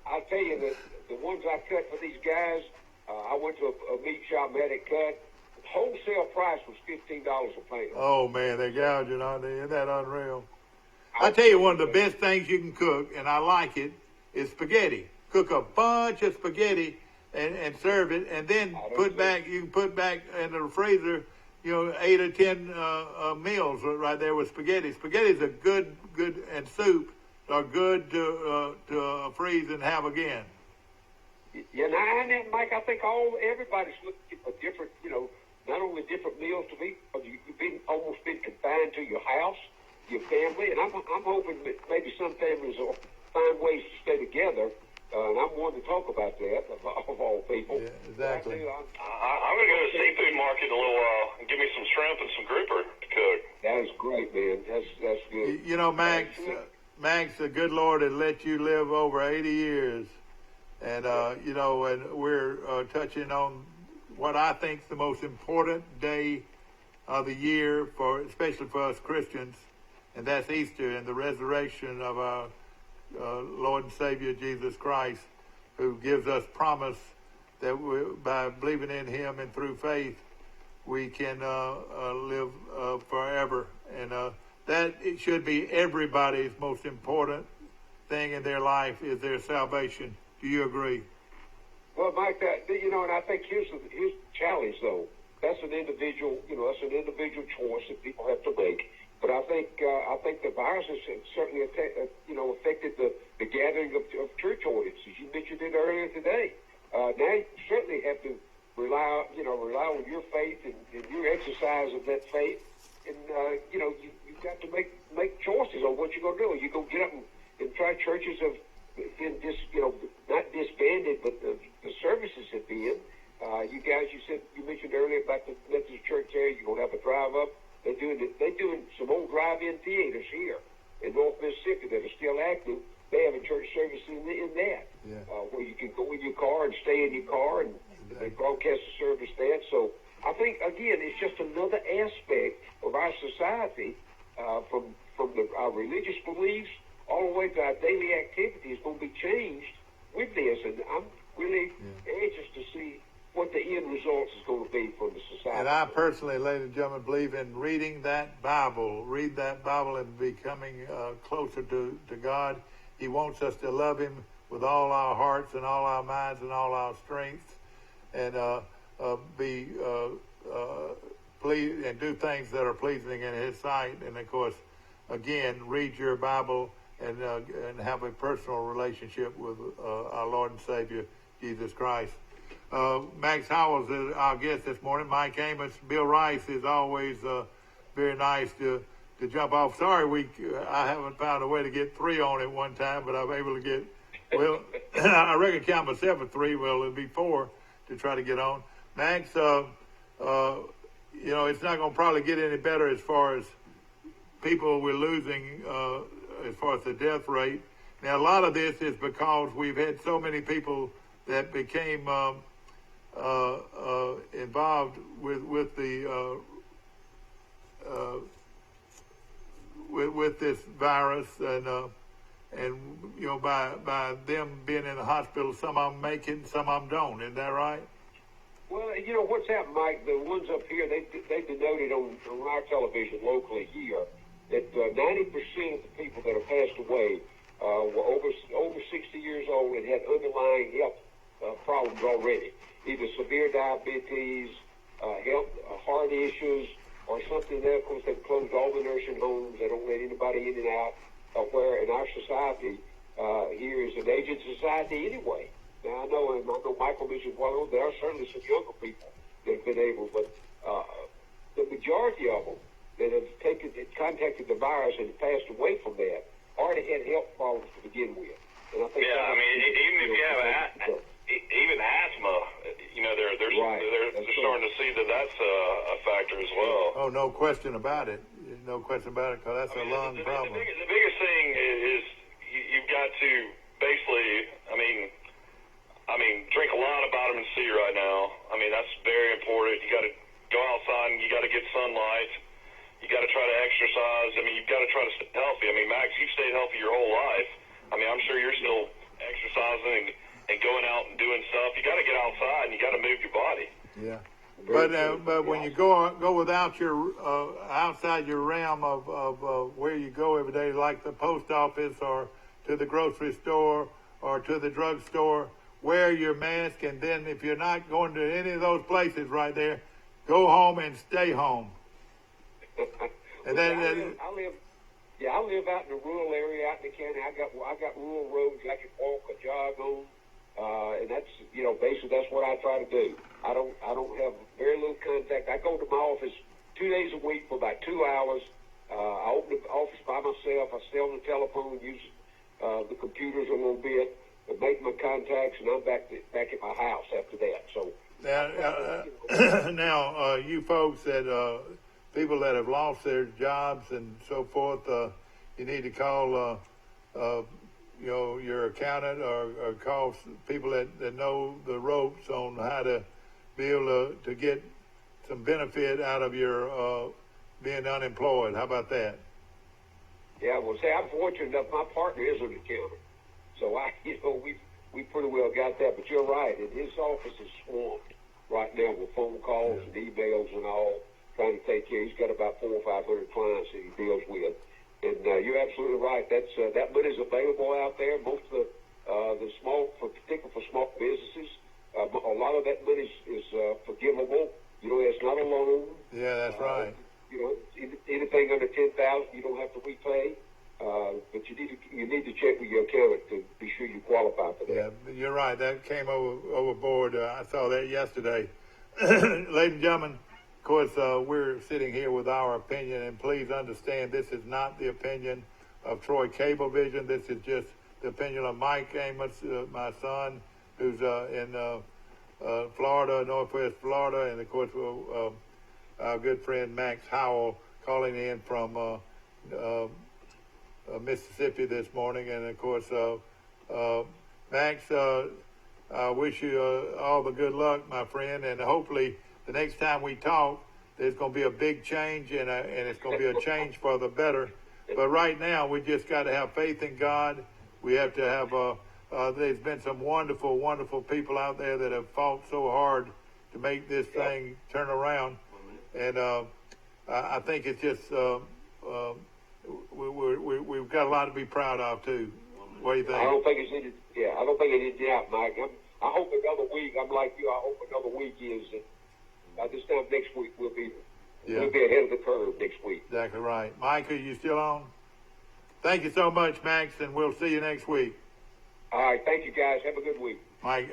Speaker 6: I'll tell you that the ones I cut for these guys, I went to a meat shop and had it cut. The wholesale price was $15 a pound.
Speaker 1: Oh man, they're gouging on there. Isn't that unreal? I tell you, one of the best things you can cook, and I like it, is spaghetti. Cook a bunch of spaghetti and serve it, and then you can put back in the freezer, 8 or 10 meals right there with spaghetti. Spaghetti's a good, and soup are good to freeze and have again.
Speaker 6: Yeah, and Mike, I think everybody's looking for different, not only different meals to eat, but you've almost been confined to your house, your family, and I'm hoping that maybe some families will find ways to stay together. And I'm one to talk about that, of all people.
Speaker 1: Yeah, exactly.
Speaker 4: I'm going to go to the seafood market in a little while and give me some shrimp and some grouper to cook.
Speaker 6: That is great, man. That's good.
Speaker 1: Max, the good Lord had let you live over 80 years. And, and we're touching on what I think is the most important day of the year, especially for us Christians, and that's Easter and the resurrection of our Lord and Savior Jesus Christ, who gives us promise that by believing in Him and through faith, we can live forever. And that it should be everybody's most important thing in their life is their salvation. Do you agree?
Speaker 6: Well, Mike, and I think here's the challenge, though. That's an individual, choice that people have to make. But I think the virus has certainly affected the gathering of church audiences. You mentioned it earlier today. Now you certainly have to rely on your faith and your exercise of that faith, and you've got to make choices on what you're going to do. You're going to get up and try. Churches have been not disbanded, but the services have been. You mentioned earlier about the Methodist church there. You're going to have a drive up. They're doing some old drive-in theaters here in North Mississippi that are still active. They have a church service in that, where you can go in your car and stay in your car, and they broadcast the service there. So I think, again, it's just another aspect of our society, from our religious beliefs all the way to our daily activity is going to be changed with this. And I'm really anxious to see what the end results is going to be for the society.
Speaker 1: And I personally, ladies and gentlemen, believe in reading that Bible. Read that Bible and becoming closer to God. He wants us to love Him with all our hearts and all our minds and all our strengths, and be pleased and do things that are pleasing in His sight. And of course, again, read your Bible and have a personal relationship with our Lord and Savior Jesus Christ. Max Howells is our guest this morning. Mike Amos, Bill Rice is always very nice to jump off. Sorry, I haven't found a way to get 3 on at one time, but I'm able to get, I reckon count myself at 3. Well, it'll be 4 to try to get on. Max, it's not going to probably get any better as far as people we're losing as far as the death rate. Now, a lot of this is because we've had so many people that became involved with the with this virus, and by them being in the hospital, some of them make it and some of them don't. Isn't that right?
Speaker 6: Well, what's happened, Mike, the ones up here, they denoted on our television locally here that 90% of the people that have passed away were over 60 years old and had underlying health problems already, either severe diabetes, heart issues, or something else. Of course, they've closed all the nursing homes. They don't let anybody in and out. Where in our society here is an aging society anyway. Now, I know Michael mentioned, well, there are certainly some younger people that have been able, but the majority of them that have contacted the virus and passed away from that already had health problems to begin with. And I think
Speaker 4: even if you have even asthma, they're starting to see that that's a factor as well.
Speaker 1: Oh, no question about it. No question about it, because that's a lung problem.
Speaker 4: The biggest thing is you've got to basically, drink a lot of vitamin C right now. That's very important. You got to go outside and you got to get sunlight. You got to try to exercise. You've got to try to stay healthy. Max, you've stayed healthy your whole life. I'm sure you're still exercising and going out and doing stuff. You got to get outside and you got to move your body.
Speaker 1: Yeah. But when you go without your outside your realm of where you go every day, like the post office or to the grocery store or to the drugstore, wear your mask, and then if you're not going to any of those places right there, go home and stay home. And then
Speaker 6: I live out in the rural area, out in the county. I got rural roads I can walk or jog on. And that's, basically that's what I try to do. I don't have very little contact. I go to my office 2 days a week for about 2 hours. I open the office by myself. I stay on the telephone, use the computers a little bit, and make my contacts, and I'm back at my house after that. So
Speaker 1: now, you folks that people that have lost their jobs and so forth, you need to call your accountant or call people that know the ropes on how to be able to get some benefit out of your being unemployed. How about that?
Speaker 6: Yeah, well, I'm fortunate enough. My partner is an accountant, so we pretty well got that. But you're right. His office is swamped right now with phone calls and emails and all, trying to take care. He's got about 400 or 500 clients that he deals with. And you're absolutely right. That's that money's available out there. Most of the small, particularly for small businesses, a lot of that money is forgivable. It's not a loan.
Speaker 1: Yeah, that's right.
Speaker 6: Anything under $10,000, you don't have to repay. But you need to check with your accountant to be sure you qualify for that.
Speaker 1: Yeah, you're right. That came overboard. I saw that yesterday. Ladies and gentlemen. Of course, we're sitting here with our opinion, and please understand this is not the opinion of Troy Cablevision. This is just the opinion of Mike Amos, my son, who's in Florida, Northwest Florida, and of course our good friend Max Howell calling in from Mississippi this morning. And of course, Max, I wish you all the good luck, my friend, and hopefully the next time we talk, there's going to be a big change, and it's going to be a change for the better. But right now, we just got to have faith in God. We have to have, there's been some wonderful, wonderful people out there that have fought so hard to make this thing turn around. And I think it's just, we've got a lot to be proud of, too. What do you think?
Speaker 6: I don't think it's any doubt, Mike. I hope another week, I'm like you, I hope another week is that this time next week we'll be ahead of the curve next week.
Speaker 1: Exactly right. Mike, are you still on? Thank you so much, Max, and we'll see you next week.
Speaker 6: All right. Thank you, guys. Have a good week.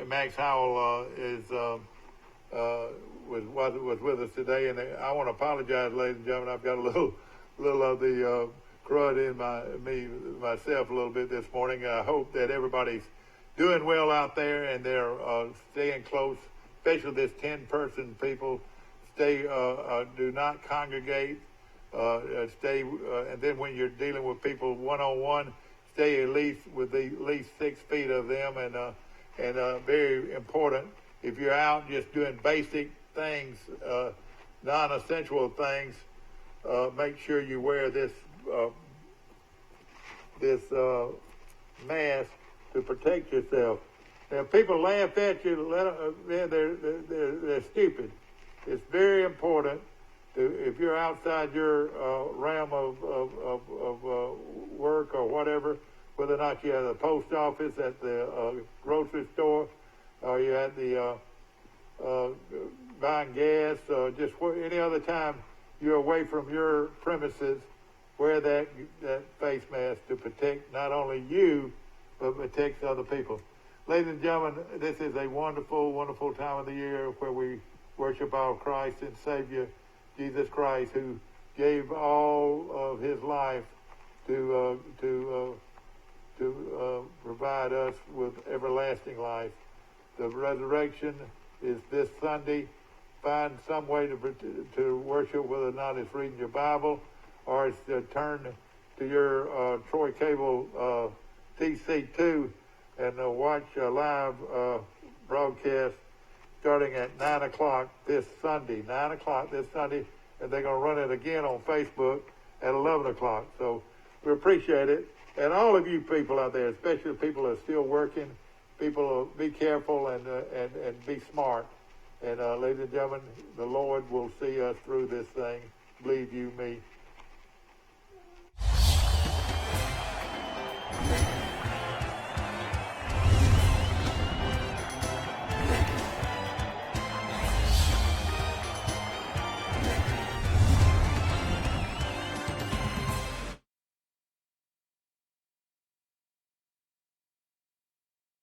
Speaker 1: Max Howell was with us today, and I want to apologize, ladies and gentlemen. I've got a little of the crud in myself a little bit this morning. I hope that everybody's doing well out there and they're staying close. Especially this 10-person people, do not congregate, and then when you're dealing with people one-on-one, stay at least 6 feet of them, and very important, if you're out just doing basic things, non-essential things, make sure you wear this mask to protect yourself. Now, people laugh at you. They're stupid. It's very important if you're outside your realm of work or whatever, whether or not you're at the post office, at the grocery store, or you're at the buying gas, or just any other time you're away from your premises, wear that face mask to protect not only you, but protects other people. Ladies and gentlemen, this is a wonderful, wonderful time of the year where we worship our Christ and Savior, Jesus Christ, who gave all of his life to provide us with everlasting life. The resurrection is this Sunday. Find some way to worship, whether or not it's reading your Bible or it's to turn to your Troy Cable TC2 and watch a live broadcast starting at 9 o'clock this Sunday. 9 o'clock this Sunday, and they're going to run it again on Facebook at 11 o'clock. So we appreciate it. And all of you people out there, especially the people that are still working, people, be careful and be smart. And ladies and gentlemen, the Lord will see us through this thing. Believe you me.